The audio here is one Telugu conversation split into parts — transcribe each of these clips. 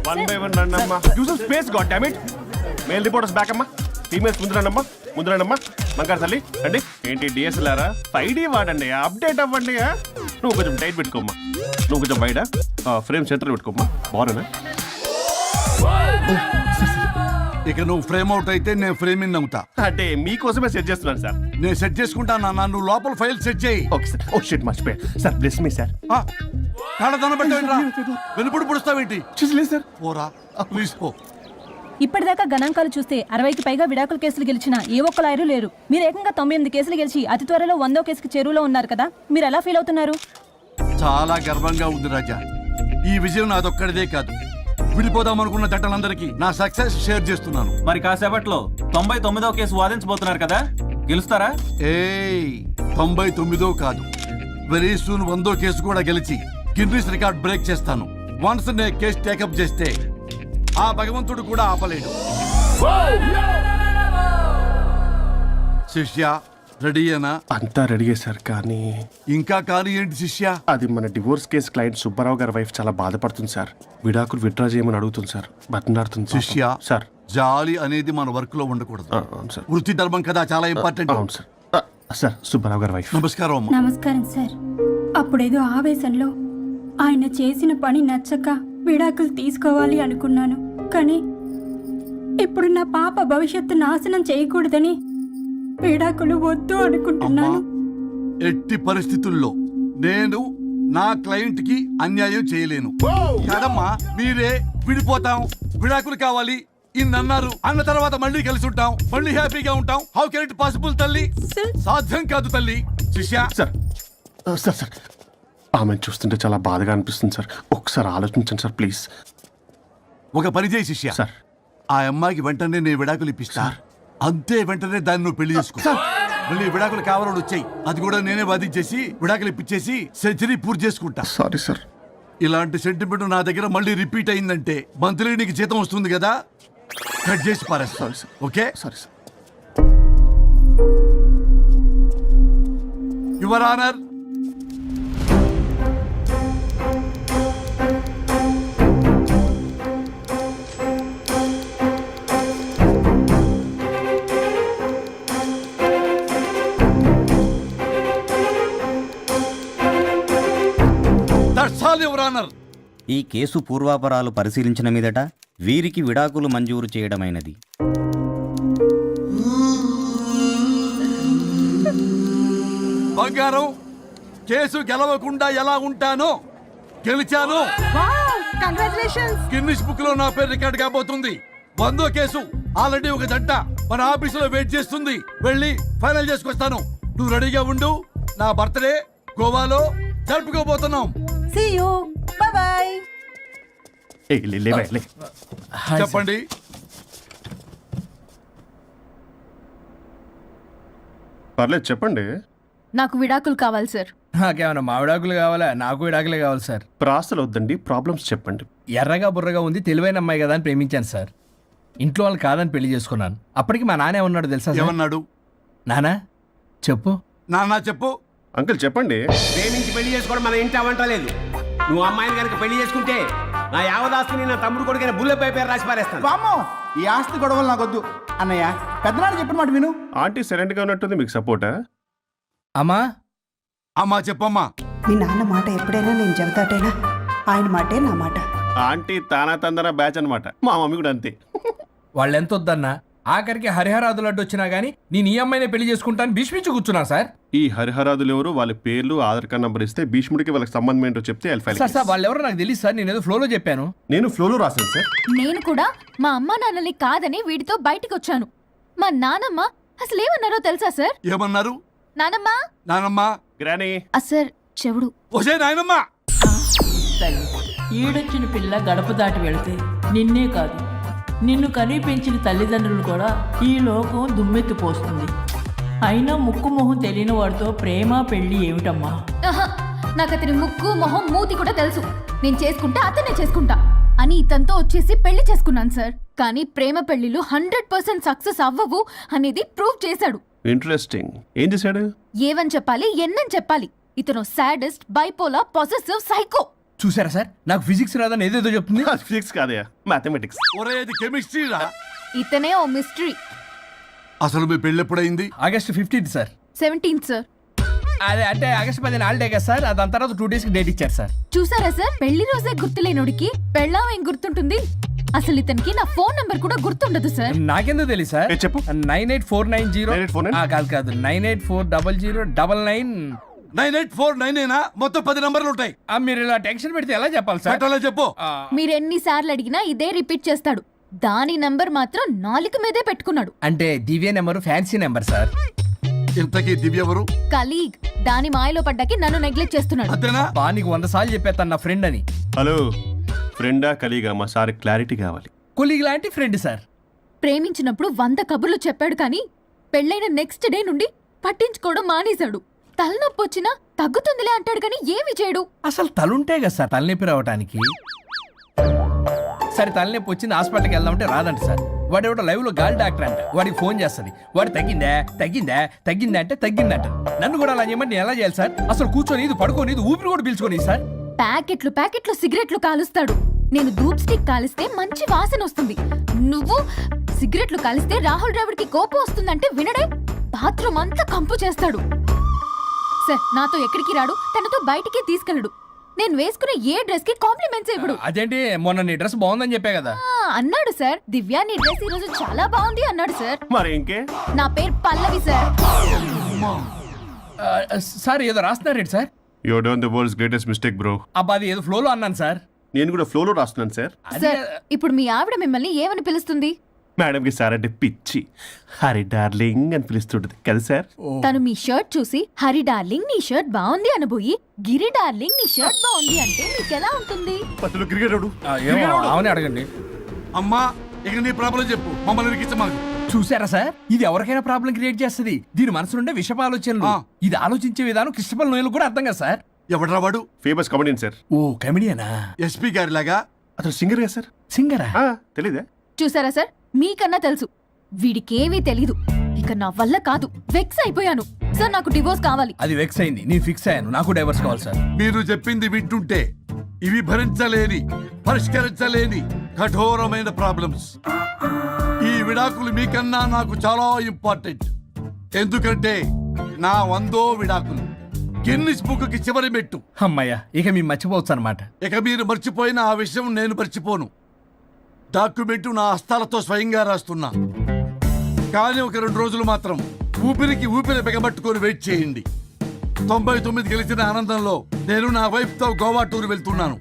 వన్ బై వన్ రండి అమ్మా. Use space god damn it. Male reporters back అమ్మా. ఫీమేల్స్ ముందురండమ్మా. ముందురండమ్మా. బంగారు తల్లి రండి. ఏంటి డిఎస్ఎల్ఆరా? 5D వాడండి, అప్డేట్ అవ్వండి. నువ్వు కొంచెం టైట్ పెట్టుకోమ్మా. నువ్వు కొంచెం బయట ఫ్రేమ్ సెంటర్ పెట్టుకోమ్మా. బాగున్నా? ఇక నువ్వు ఫ్రేమ్ అవుట్ అయితే నేను ఫ్రేమ్ ఇన్ అవుతా. అంటే మీకోసమే సెట్ చేస్తున్నాను సార్. నేను సెట్ చేసుకుంటాను నాన్న, నువ్వు లోపల ఫైల్ సెట్ చేయి. Okay sir. ఓ షిట్ మర్చిపోయా సార్. Bless me sir. కాళ్ళ పెట్టేంట్రా, వెనుపుడు పుడుస్తావేంటి? చూసలేదు సార్. పోరా ప్లీజ్ పో. ఇప్పటిదాకా గణాంకాలు చూస్తే 60కి పైగా విడాకుల కేసులు గెలిచిన ఏ ఒక్క లాయరు లేరు. మీరు ఏకంగా 98 కేసులు గెలిచి అతి త్వరలో 100వ కేసుకి చేరువలో ఉన్నారు కదా, మీరు ఎలా ఫీల్ అవుతున్నారు? చాలా గర్వంగా ఉంది రాజా. ఈ విజయం నాదొక్కడిదే కాదు, విడిపోదాం అనుకున్న జంటలందరికీ నా సక్సెస్ షేర్ చేస్తున్నాను. మరి కాసేపట్లో 99వ కేసు వాదించబోతున్నారు కదా, గెలుస్తారా? 99 కాదు, వెరీ సూన్ 100వ కేసు కూడా గెలిచి గిన్నిస్ రికార్డ్ బ్రేక్ చేస్తాను. వన్స్ నే కేసు టేకప్ చేస్తే ఆ భగవంతుడు కూడా ఆపలేడు. శిష్య రెడీయేనా? అంతా రెడీ సార్. కానీ ఇంకా కానీ ఏంటి శిష్య? అది మన డివోర్స్ కేసు క్లయింట్ సుబ్బారావు గారి వైఫ్ చాలా బాధపడుతుంది సార్. విడాకులు విత్డ్రా చేయమని అడుగుతుంది సార్. బతినాడుతుంది శిష్య. సార్ జాలి అనేది మన వర్క్ లో ఉండకూడదు. అవును సార్. వృత్తి ధర్మం కదా, చాలా ఇంపార్టెంట్. అవును సార్. సార్ సుబ్బారావు గారి వైఫ్. నమస్కారం అమ్మా. నమస్కారం సార్. అప్పుడేదో ఆవేశంలో ఆయన చేసిన పని నచ్చక విడాకులు తీసుకోవాలి అనుకున్నాను. కానీ ఇప్పుడు నా పాప భవిష్యత్తు నాశనం చేయకూడదని విడాకులు వద్దు అనుకుంటున్నాను. ఎట్టి పరిస్థితుల్లో నేను నా క్లయింట్ కి అన్యాయం చేయలేను కదమ్మా. మీరే విడిపోతాం, విడాకులు కావాలి ఇన్నన్నారు అన్న తర్వాత మళ్ళీ కలిసి ఉంటాం, మళ్ళీ హ్యాపీగా ఉంటాం. హౌ కెన్ ఇట్ పాసిబుల్ తల్లి? సాధ్యం కాదు తల్లి. శిష్య సార్ సార్ సార్ ఆమెను చూస్తుంటే చాలా బాధగా అనిపిస్తుంది సార్. ఒకసారి ఆలోచించండి సార్ ప్లీజ్. ఒక పని చేయి శిష్య. సార్ ఆ అమ్మాయికి వెంటనే నేను విడాకులు ఇప్పిస్తా. అంతే, వెంటనే దాన్ని నువ్వు పెళ్లి చేసుకో. మళ్ళీ విడాకులు కావాలని వచ్చాయి, అది కూడా నేనే వాదించేసి విడాకులు ఇప్పించేసి సెంచరీ పూర్తి చేసుకుంటా. Sorry sir. ఇలాంటి సెంటిమెంట్ నా దగ్గర మళ్ళీ రిపీట్ అయిందంటే మంత్లీ నీకు జీతం వస్తుంది కదా, కట్ చేసి పారేస్తా. Okay? Sorry sir. Your honour, ఈ కేసు పూర్వాపరాలు పరిశీలించిన మీదట వీరికి విడాకులు మంజూరు చేయడమైనది. బంగారం, కేసు గెలవకుండా ఎలా ఉంటానో గెలిచాను. గిన్నిస్ బుక్ లో నా పేరు రికార్డ్ కాబోతుంది. 100వ కేసు ఆల్రెడీ ఒక జంట మన ఆఫీసులో వెయిట్ చేస్తుంది. వెళ్ళి ఫైనల్ చేసుకొస్తాను. నువ్వు రెడీగా ఉండు. నా బర్త్డే గోవాలో జరుపుకోబోతున్నాం. See you. Bye bye. చెప్పండి. పర్లేదు చెప్పండి. నాకు విడాకులు కావాలి సార్. నాకేమన్నా మా విడాకులు కావాలా? నాకు విడాకులే కావాలి సార్. ప్రాసలు వద్దండి, ప్రాబ్లమ్స్ చెప్పండి. ఎర్రగా బుర్రగా ఉంది, తెలివైన అమ్మాయి కదా అని ప్రేమించాను సార్. ఇంట్లో వాళ్ళు కాదని పెళ్లి చేసుకున్నాను. అప్పటికి మా నాన్న ఏమన్నాడు తెలుసా? ఏమన్నాడు? నానా చెప్పు. నాన్న చెప్పు. అంకుల్ చెప్పండి. ప్రేమించి పెళ్లి చేసుకోవడం మన ఇంటి అవంటలేదు. నువ్వు అమ్మాయిని కనుక పెళ్లి చేసుకుంటే నా యావదాస్తిని నా తమ్ముడు కొడుకైన బుల్లెపై పేరు రాసి పారేస్తాను. వామ్మో, ఈ ఆస్తి గొడవలు నాకొద్దు అన్నయ్య. పెద్దనాడు చెప్పిన మాట విను. ఆంటీ సైలెంట్ గా ఉన్నట్టుంది, మీకు సపోర్టా? అమ్మా అమ్మా చెప్పమ్మా. మీ నాన్న మాట ఎప్పుడైనా నేను చెబుతాటేనా? ఆయన మాటే నా మాట. ఆంటీ తానా తందన బ్యాచ్ అనమాట. మా మమ్మీ కూడా అంతే. వాళ్ళు ఎంత వద్దన్నా ఆఖరికి హరిహరాదులు అడ్డు వచ్చినా గానీ నేను ఈ అమ్మాయినే పెళ్లి చేసుకుంటాను భీష్మించి కూర్చున్నా సార్. ఈ హరిహరాదులు ఎవరు, వాళ్ళ పేర్లు ఆధార్ కార్డ్ నంబర్ ఇస్తే భీష్ముడికి వాళ్ళకి సంబంధం ఏంటో చెప్తే సార్ వాళ్ళు ఎవరో నాకు తెలియదు సార్. నేను ఏదో ఫ్లోలో చెప్పాను. నేను ఫ్లోలో రాశాను సార్. నేను కూడా మా అమ్మా నాన్నని కాదని వీడితో బయటికి వచ్చాను. మా నానమ్మ అసలు ఏమన్నారో తెలుసా సార్? ఏమన్నారు? నానమ్మా నానమ్మా. గ్రానీ. సార్ చెవుడు. ఓసే నాయనమ్మా. ఈడొచ్చిన పిల్ల గడప దాటి వెళితే నిన్నే కాదు, నిన్ను కనీ పెంచిన తల్లిదండ్రులు కూడా ఈ లోకం దుమ్మెత్తిపోస్తుంది. అయినా ముక్కు మొహం తెలియని వాడితో ప్రేమ పెళ్లి ఏమిటమ్మా? నాకు అతని ముక్కు మొహం మూతి కూడా తెలుసు. నేను చేసుకుంటా, అతనే చేసుకుంటా అని ఇతనితో వచ్చేసి పెళ్లి చేసుకున్నాను సార్. కానీ ప్రేమ పెళ్లిలు 100% సక్సెస్ అవ్వవు అనేది ప్రూవ్ చేశాడు. ఇంట్రెస్టింగ్. ఏం చేశాడు? ఏవని చెప్పాలి, ఎన్నని చెప్పాలి? ఇతను సాడెస్ట్, బైపోలా, పొసెసివ్, సైకో. చూసారా సార్ నాకు ఫిజిక్స్ రాదని ఏదేదో చెప్తుంది. ఫిజిక్స్ కాదయా, మ్యాథమెటిక్స్. ఒరే అది కెమిస్ట్రీ రా. ఇతనే ఓ మిస్టరీ. అసలు మీ పెళ్ళి ఎప్పుడైంది? August 15th sir. 17th sir. అదే అంటే ఆగస్ట్ 10 హాలిడే కదా సార్, దాని తర్వాత 2 days కి డేట్ ఇచ్చారు సార్. చూసారా సార్, పెళ్లి రోజే గుర్తులేనుడికి పెళ్ళాం ఏం గుర్తుంటుంది? అసలు ఇతనికి నా ఫోన్ నంబర్ కూడా గుర్తుండదు సార్. నాకెందుకు తెలియదు సార్. ఏ చెప్పు. 98490 98490? కాదు 9840099. 98499 మొత్తం 10 నంబర్లు ఉంటాయి. మీరు ఇలా టెన్షన్ పెడితే ఎలా చెప్పాలి సార్? అలా చెప్పు. మీరు ఎన్నిసార్లు అడిగినా ఇదే రిపీట్ చేస్తాడు. దాని నంబర్ మాత్రం నాలుక మీదే పెట్టుకున్నాడు. అంటే దివ్య నెంబర్ ఫ్యాన్సీ నెంబర్ సార్. ఇంతకీ దివ్య ఎవరు? కలీగ్. దాని మాయలో పడ్డాకి నన్ను నెగ్లెక్ట్ చేస్తున్నాడు. అంతేనా? నీకు 100 సార్లు చెప్పేస్తాను నా ఫ్రెండ్ అని. హలో, ఫ్రెండా కలీగా? మా సార్ క్లారిటీ కావాలి. కొలీగ్ లాంటి ఫ్రెండ్ సార్. ప్రేమించినప్పుడు 100 కబుర్లు చెప్పాడు కానీ పెళ్ళైన నెక్స్ట్ డే నుండి పట్టించుకోవడం మానేశాడు. తలనొప్పి వచ్చినా తగ్గుతుందిలే అంటాడు కానీ ఏమి చేయడు. అసలు తలుంటే కదా సార్ తలనొప్పి రావడానికి. సరే తలనొప్పి వచ్చింది హాస్పిటల్కి వెళ్దామంటే రాదంట సార్. వాడు ఎవడో లైవ్ లో గాలి డాక్టర్ అంట, వాడికి ఫోన్ చేస్తుంది. వాడు తగ్గిందా అంటే తగ్గిందంట. నన్ను కూడా అలా చేయమంటే ఎలా చేయాలి సార్? అసలు కూర్చొని ఇది పడుకోని ఇది ఊపిరి కూడా పీల్చుకొని సార్. ప్యాకెట్లు సిగరెట్లు కాలుస్తాడు. నేను ధూప్ స్టిక్ కాలిస్తే మంచి వాసన వస్తుంది. నువ్వు సిగరెట్లు కాలిస్తే రాహుల్ ద్రావిడ్కి కోపం వస్తుందంటే వినడే. బాత్రూమ్ అంతా కంపు చేస్తాడు. సార్ నాతో ఎక్కడికి రాడు, తనతో బయటికి తీసుకెళ్ళడు. నేను వేసుకునే ఏ డ్రెస్ కి కాంప్లిమెంట్స్ ఇవ్వడు. అదేంటి మొన్న నీ డ్రెస్ బాగుందని చెప్పా కదా. అన్నాడు సార్. దివ్య నీ డ్రెస్ ఈ రోజు చాలా బాగుంది అన్నాడు సార్. మరి ఇంకే? నా పేరు పల్లవి సార్. సార్ ఏదో రాస్తున్నారేంటి sir? You done the world's greatest mistake bro. అబ్బా అది ఏదో ఫ్లోలో అన్నాను సార్. నేను కూడా ఫ్లోలో రాస్తున్నాను సార్. సార్ ఇప్పుడు మీ ఆవిడ మిమ్మల్ని ఏమని పిలుస్తుంది? మేడం కి సార్ అంటే పిచ్చి. హరి డార్లింగ్ అని పిలుస్తుంటది కదా సార్. తను మీ షర్ట్ చూసి హరి డార్లింగ్ నీ షర్ట్ బాగుంది అనబోయి గిరి డార్లింగ్ నీ షర్ట్ బాగుంది అంటే మీకెలా ఉంటుంది? పత్తులు క్రికెటరు. అవునే అడగండి. అమ్మా ఇక నీ ప్రాబ్లం చెప్పు, మమ్మల్ని ఇరికించమాకు. చూసారా సార్, ఇది ఎవరికైనా ప్రాబ్లం క్రియేట్ చేస్తుంది. దీని మనసు నుండే విషప ఆలోచనలు. ఇది ఆలోచించే విధానం కృష్ణపల్ నోయలు కూడా అర్థం కదా సార్. ఎవడరా వాడు? Famous comedian sir. ఓ కమెడియనా? ఎస్పీ గారి లాగా? అతను సింగర్ కదా సార్. సింగరా? తెలీదా? చూసారా సార్, మీకన్నా తెలుసు. వీడికేమీ తెలీదు. ఇక నా వల్ల కాదు, వెక్స్ అయిపోయాను సార్. నాకు డివోర్స్ కావాలి. అది వెక్స్ అయింది, నేను ఫిక్స్ అయ్యాను. నాకు డైవర్స్ కావాలి సార్. మీరు చెప్పింది వింటుంటే ఇవి భరించలేని పరిష్కరించలేని కఠోరమైన ప్రాబ్లమ్స్. ఈ విడాకులు మీకన్నా నాకు చాలా ఇంపార్టెంట్. ఎందుకంటే నా 100వ విడాకులు గిన్నిస్ బుక్కి చివరి మెట్టు. అమ్మయ్య, ఇక మేము మర్చిపోవచ్చు అనమాట. ఇక మీరు మర్చిపోయిన ఆ విషయం నేను మర్చిపోను. డాక్యుమెంటు నా హస్తాలతో స్వయంగా రాస్తున్నా. కానీ ఒక 2 రోజులు మాత్రం ఊపిరికి ఊపిరి బిగబట్టుకొని వెయిట్ చేయండి. 99 గెలిచిన ఆనందంలో నేను నా వైఫ్ తో గోవా టూర్ వెళ్తున్నాను.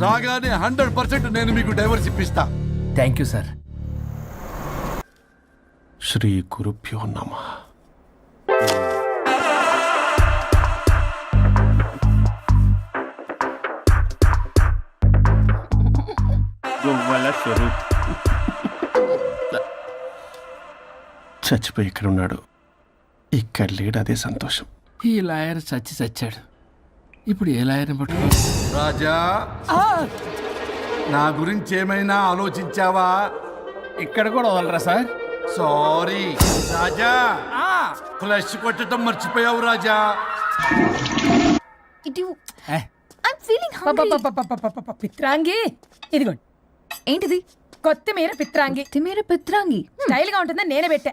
రాగానే 100% నేను మీకు డైవర్స్ ఇప్పిస్తా. Thank you sir. శ్రీ గురుభ్యో నమః. స్వరూప్ చచ్చిపోయి ఇక్కడ ఉన్నాడు, ఇక్కడ లేడు. అదే సంతోషం. ఈ లాయర్ చచ్చాడు. ఇప్పుడు ఏ లాయర్ని పట్టుకో? రాజా, నా గురించి ఏమైనా ఆలోచించావా? ఇక్కడ కూడా వదలరా సార్? సారీ రాజా, ఫ్లష్ కొట్టడం మర్చిపోయావు రాజా. పిత్రాంగి ఇదిగోండి. ఏంటిది? కొత్తిమీర పిత్రాంగి. పిత్రాంగి స్టైల్ గా ఉంటుందని నేనే పెట్టా.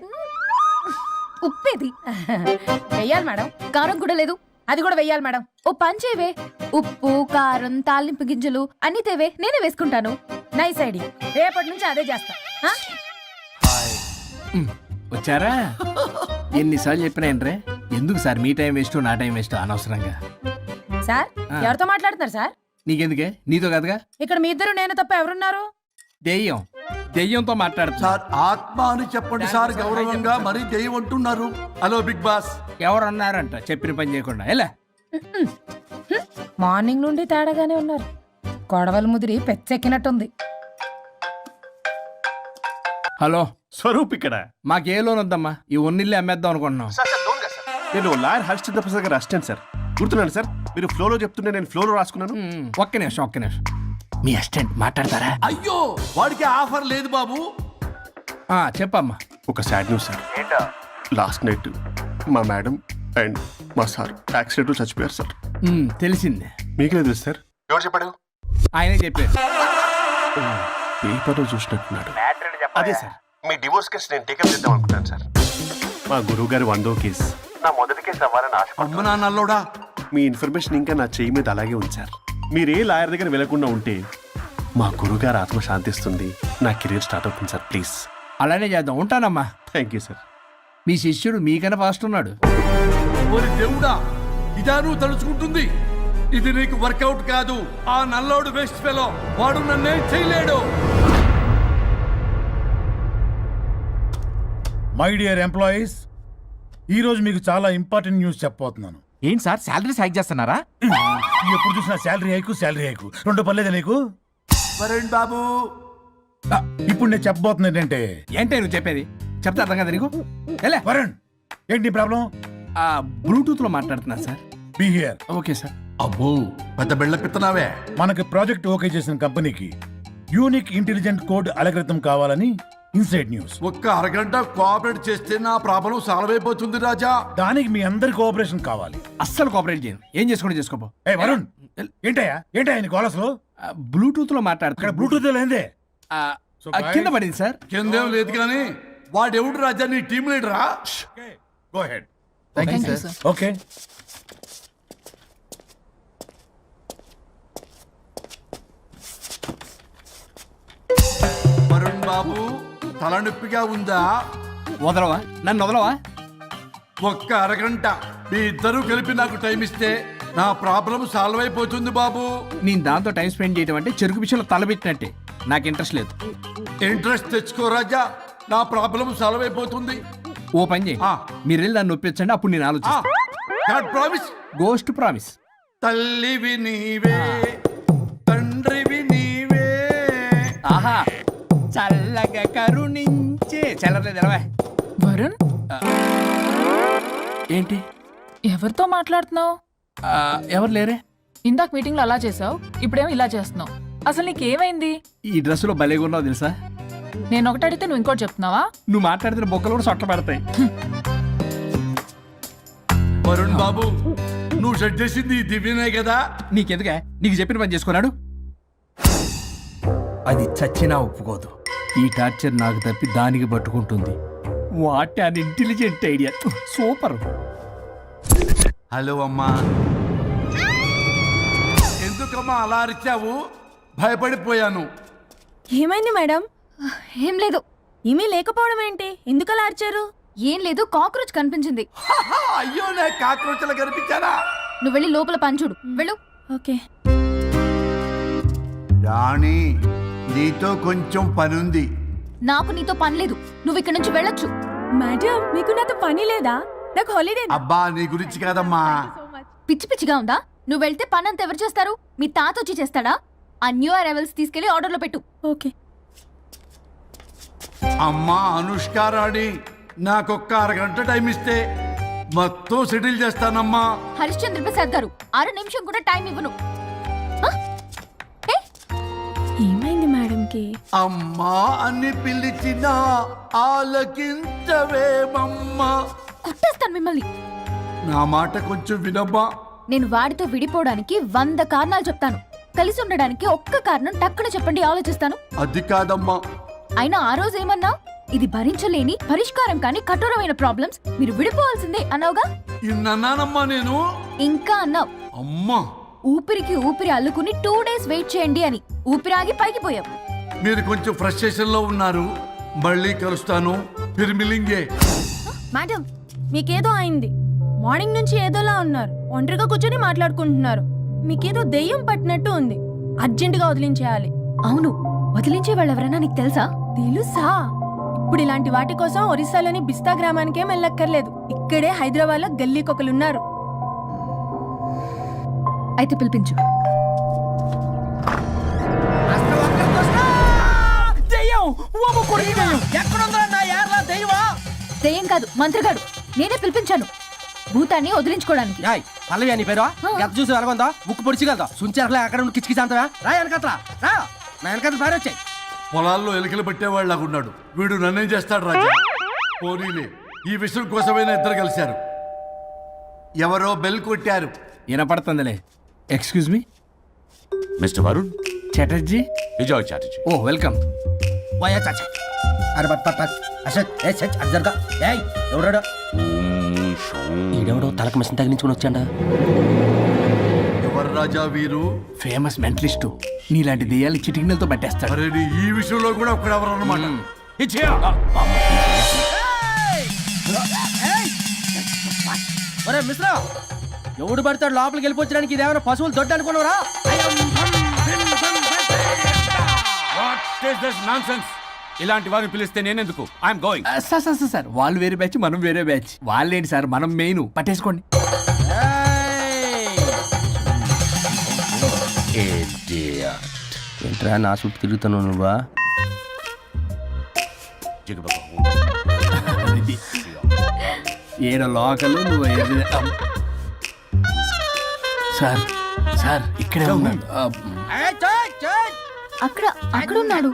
ఉప్పేది? వెయ్యాలి మేడం. కారం కూడా లేదు. అది కూడా వెయ్యాలి మేడం. ఓ పంచేవే. ఉప్పు, కారం, తాలింపు గింజలు అన్ని తేవే, నేనే వేసుకుంటాను. Nice idea. రేపటి నుంచి అదే చేస్తా. వచ్చారా? ఎన్నిసార్లు చెప్పినా ఏంట్రే? ఎందుకు సార్ మీ టైం వేస్ట్ నా టైం వేస్ట్ అనవసరంగా? సార్ ఎవరితో మాట్లాడుతున్నారు సార్? నీకెందుకే? నీతో కదగా. ఇక్కడ మీ ఇద్దరు నేను తప్ప ఎవరున్నారు? దెయ్యంతో మాట్లాడుతున్నా. సార్ ఆత్మ అని చెప్పండి సార్, గౌరవంగా. మరీ దెయ్యం అంటున్నారు. Hello Big Boss. ఎవరు అన్నారంట చెప్పిన పని చేయకుండా? ఎలా మార్నింగ్ నుండి తేడాగానే ఉన్నారు. గొడవల ముదిరి పెచ్చెక్కినట్టుంది. హలో స్వరూప్ ఇక్కడ. మాకే లోన్ వద్దమ్మా, ఈ ఒన్నిల్లు అమ్మేద్దాం అనుకుంటున్నాం. నేను లాయర్ హరిశ్చంద్ర ప్రసాద్ గారు అసిస్టెంట్ సార్. గుర్తున్నాను సార్, మీరు ఫ్లోలో చెప్తుంటే నేను ఫ్లోలో రాసుకున్నాను. ఒక్క నిమిషం. మీ అసిస్టెంట్ మాట్లాడతారా? అయ్యో, వాడికి ఆఫర్ లేదు బాబు. చెప్పమ్మా. ఒక sad news sir. Last night మా మేడం అండ్ మా సార్ యాక్సిడెంట్ చచ్చిపోయారు సార్. తెలిసిందే. మీకే తెలుసు సార్. ఎవరు చెప్పాడు? ఆయనే చెప్పారు. పేపర్లో చూసినట్టున్నాడు. అదే సార్, మీ డివోర్స్ కేసు నేను టేకప్ చేద్దాం అనుకుంటాను సార్. మా గురువు గారి 100వ కేసు నా మొదటి కేసు అవ్వాలని ఆశ. అమ్మ నాన్నల్లోడా, మీ ఇన్ఫర్మేషన్ ఇంకా నా చెయ్యి మీద అలాగే ఉంది సార్. మీరు ఏ లాయర్ దగ్గర వెళ్లకుండా ఉంటే మా గురువుగారు ఆత్మ శాంతిస్తుంది, నా కెరీర్ స్టార్ట్ అవుతుంది సార్. ప్లీజ్ అలానే చేద్దాం. ఉంటానమ్మా. Thank you sir. మీ శిష్యుడు మీకన్నా ఫాస్ట్ ఉన్నాడు. ఓరి దేవుడా, ఇదా నువ్వు తలుచుకుంటుంది? ఇది నీకు వర్కౌట్ కాదు. ఆ నల్లోడు వేస్ట్ ఫెలో, వాడు నన్నేం చేయలేడు. మై డియర్ ఎంప్లాయీస్, ఈరోజు మీకు చాలా ఇంపార్టెంట్ న్యూస్ చెప్పబోతున్నాను. ఏంటి సార్ శాలరీస్ హైక్ చేస్తున్నారా? ఎప్పుడు చూసినా శాలరీ హైకు రెండు పర్లేదా నీకు? వరుణ్ బాబు, ఇప్పుడు నేను చెప్పబోతున్నా ఏంటంటే, ఏంటే నువ్వు చెప్పేది? చెప్తే అర్థం కదా నీకు? ఎలా వరుణ్, ఏంటి ప్రాబ్లం? బ్లూటూత్ లో మాట్లాడుతున్నా sir. Be here. Okay sir. అబ్బో పెద్ద బిళ్ళ పిత్తనావే. మనకి ప్రాజెక్ట్ ఓకే చేసిన కంపెనీకి యూనిక్ ఇంటెలిజెంట్ కోడ్ అలకృతం కావాలని ఇన్సైడ్ న్యూస్. ఒక్క అరగంట కోఆపరేట్ చేస్తే నా ప్రాబ్లం సాల్వ్ అయిపోతుంది రాజా. దానికి మీ అందరి కోఆపరేషన్ కావాలి. అస్సలు కోఆపరేట్ చేయను. ఏం చేసుకోండి చేసుకోపో. ఏ వరుణ్, ఏంటయ్యా నీ గోలసలు? బ్లూటూత్ లో ఇక్కడ మాట్లాడుతున్నా. బ్లూటూత్ లేదే. కింద పడింది సార్. కిందేం లేదు కానీ వాడెవడు రాజా, నీ టీం లీడరా? Go ahead. Thank you sir. Okay. Varun బాబు, తలనొప్పిగా ఉందా? వదలవా? నన్ను వదలవా? ఒక్క అరగంట మీ ఇద్దరూ కలిపి నాకు టైం ఇస్తే నా ప్రాబ్లం సాల్వ్ అయిపోతుంది బాబు. నేను దాంతో టైం స్పెండ్ చేయడం అంటే చెరుకు విషయంలో తలబెట్టినట్టే. నాకు ఇంట్రెస్ట్ లేదు. ఇంట్రెస్ట్ తెచ్చుకో రాజా, నా ప్రాబ్లం సాల్వ్ అయిపోతుంది. ఓ పని చేయి, మీరు వెళ్ళి నన్ను ఒప్పించండి, అప్పుడు నేను ఆలోచిస్తాను. ప్రామిస్. Ghost promise. తల్లివి నీవే, తండ్రివి నీవే. ఆహా, చల్లగా కరుణించే. చల్లలేదు ఎలవా. వరుణ్, ఏంటి? ఎవరితో మాట్లాడుతున్నావు? ఎవరు లేరే? ఇందాక మీటింగ్ లో అలా చేసావు, ఇప్పుడేమో ఇలా చేస్తున్నావు. అసలు నీకేమైంది? ఈ డ్రెస్సులో భలేగా ఉన్నావు తెలుసా? నేను ఒకటి అడిగితే నువ్వు ఇంకోటి చెప్తున్నావా? నువ్వు మాట్లాడితే బొక్కలు కూడా సొట్ట పడతాయి. వరుణ్ బాబు, నువ్వు సెట్ చేసింది ఈ దివ్యనే కదా? నీకెందుకే? నీకు చెప్పిన పని చేసుకున్నాడు. అది చచ్చినా ఒప్పుకోదు. ఈ టార్చర్ నాకు తప్పి దానికి పట్టుకుంటుంది. What an intelligent idea. Super. Hello అమ్మా. ఎందుకమ్మా అలా అరిచావు? భయపడిపోయాను. ఏమైంది మేడం? ఏం లేదు. ఏమీ లేకపోవడం ఏంటి? ఎందుకలా అరిచారు? ఏం లేదు, కాక్రోచ్ కనిపించింది. అయ్యో, నా కాక్రోచ్లు కనిపించారా? నువ్వు వెళ్ళి లోపల పని చూడు. వెళ్ళు. ఓకే. రాణి, నీతో కొంచెం పనుంది. నాకు నీతో పని లేదు. నువ్వు ఇక్కడ నుంచి వెళ్ళొచ్చు. మేడం, మీకు నాతో పని లేదా? నాకు హాలిడే. అబ్బా, నీ గురించి కాదమ్మా. పిచ్చి పిచ్చిగా ఉందా? నువ్వు వెళ్తే పని అంతా ఎవరు చేస్తారు? మీ తాత వచ్చి చేస్తాడా? ఆ న్యూ అరైవల్స్ తీసుకెళ్లి ఆర్డర్లో పెట్టు. ఓకే. అమ్మా అనుష్క రాణి, నాకొక్క అరగంట టైం ఇస్తే మొత్తం సెటిల్ చేస్తానమ్మా. హరిశ్చంద్ర ప్రసాద్ గారు, 6 నిమిషం కూడా టైం ఇవ్వను. ఏమైంది మేడంకి? అమ్మా అని పిలిచినా ఆలకించవేమమ్మా. కుట్టేస్తాను మిమ్మల్ని. నా మాట కొంచెం వినమ్మా. నేను వాడితో విడిపోవడానికి 100 కారణాలు చెప్తాను. కలిసి ఉండడానికి ఒక్క కారణం టక్కున చెప్పండి, ఆలోచిస్తాను. అది కాదమ్మా. అయినా ఆ రోజు ఏమన్నా? ఇది భరించలేని పరిష్కారం కాని కఠోరమైన ప్రాబ్లమ్స్, మీరు విడిపోవాల్సిందే అన్నావుగా. ఇన్నానమ్మా నేను. ఇంకా అన్నావు, అమ్మా ఊపిరికి ఊపిరి అల్లుకుని 2 days వెయిట్ చేయండి అని. ఊపిరాగి పైకి పోయావు. మీరు కొంచెం ఫ్రస్ట్రేషన్ లో ఉన్నారు. మళ్ళీ కలుస్తాను. ఫిర్మిలింగే. మేడం, మీకేదో అయింది. మార్నింగ్ నుంచి ఏదోలా ఉన్నారు. ఒంటరిగా కూర్చొని మాట్లాడుకుంటున్నారు. మీకేదో దెయ్యం పట్టినట్టు ఉంది. అర్జెంటుగా వదిలించేయాలి. అవును, వదిలించే వాళ్ళు ఎవరైనా నీకు తెలుసా? తెలుసా? ఇప్పుడు ఇలాంటి వాటి కోసం ఒరిస్సాలోని బిస్తా గ్రామానికేం వెళ్ళక్కర్లేదు. ఇక్కడే హైదరాబాద్ లో గల్లీకొకలున్నారు. అయితే పిలిపించు. దెయ్యం కాదు, మంత్రగాడు. నేనే పిలిపించాను భూతాన్ని వదిలించుకోవడానికి. పల్లవి అని పేరు ఎంత చూసి వెలగొందా ముక్కు పొడిచిగలదా సుంచరలే అక్కడ ఉండి కిచకిచ అంతవా రా వెనకట్రా రా నా వెనకట్ల పారి వచ్చాయి. పొలాల్లో ఎలుకలు పట్టేవాళ్ళగా ఉన్నాడు వీడు. నన్నేం చేస్తాడు రాజా? పోనీలే, ఈ విషయం కోసమైనా ఇద్దరు కలిశారు. ఎవరో బెల్ కొట్టారు. వినపడుతుందిలే. Excuse me. Mister Varun Chatterjee Vijay Chatterjee. Oh welcome. అరే బట్ అశోక్ ఏ సచ్ అర్జర్గా ఏయ్ ఎవరాడు ఈడెవడో తలకు మిషన్ తగిలించుకుని వచ్చాడా? ఎవరు రాజా వీరు? Famous mentalist. నీలాంటి దెయ్యాలు చిటికినలతో పట్టేస్తాడు. అరే నీ ఈ విషయంలో కూడా ఒకడు ఎవరు అన్నమాట. ఒరే మిశ్రా, ఎవడు పడతాడు లోపలికి వెళ్ళిపోవడానికి? ఇదేమైనా పశువులు దొడ్డు అనుకున్నారా? ఇలాంటి వారిని పిలిస్తే నేనెందుకు? I'm going. సార్ వాళ్ళు వేరే బ్యాచ్, మనం వేరే బ్యాచ్. వాళ్ళేంటి సార్, మనం మెయిన్. పట్టేసుకోండి. ఏంట్రా నా చుట్టూ తిరుగుతాను నువ్వా? ఏడో లోకలు నువ్వు సార్ సార్ ఇక్కడే ఉన్నాడు. అక్కడ అక్కడ ఉన్నాడు.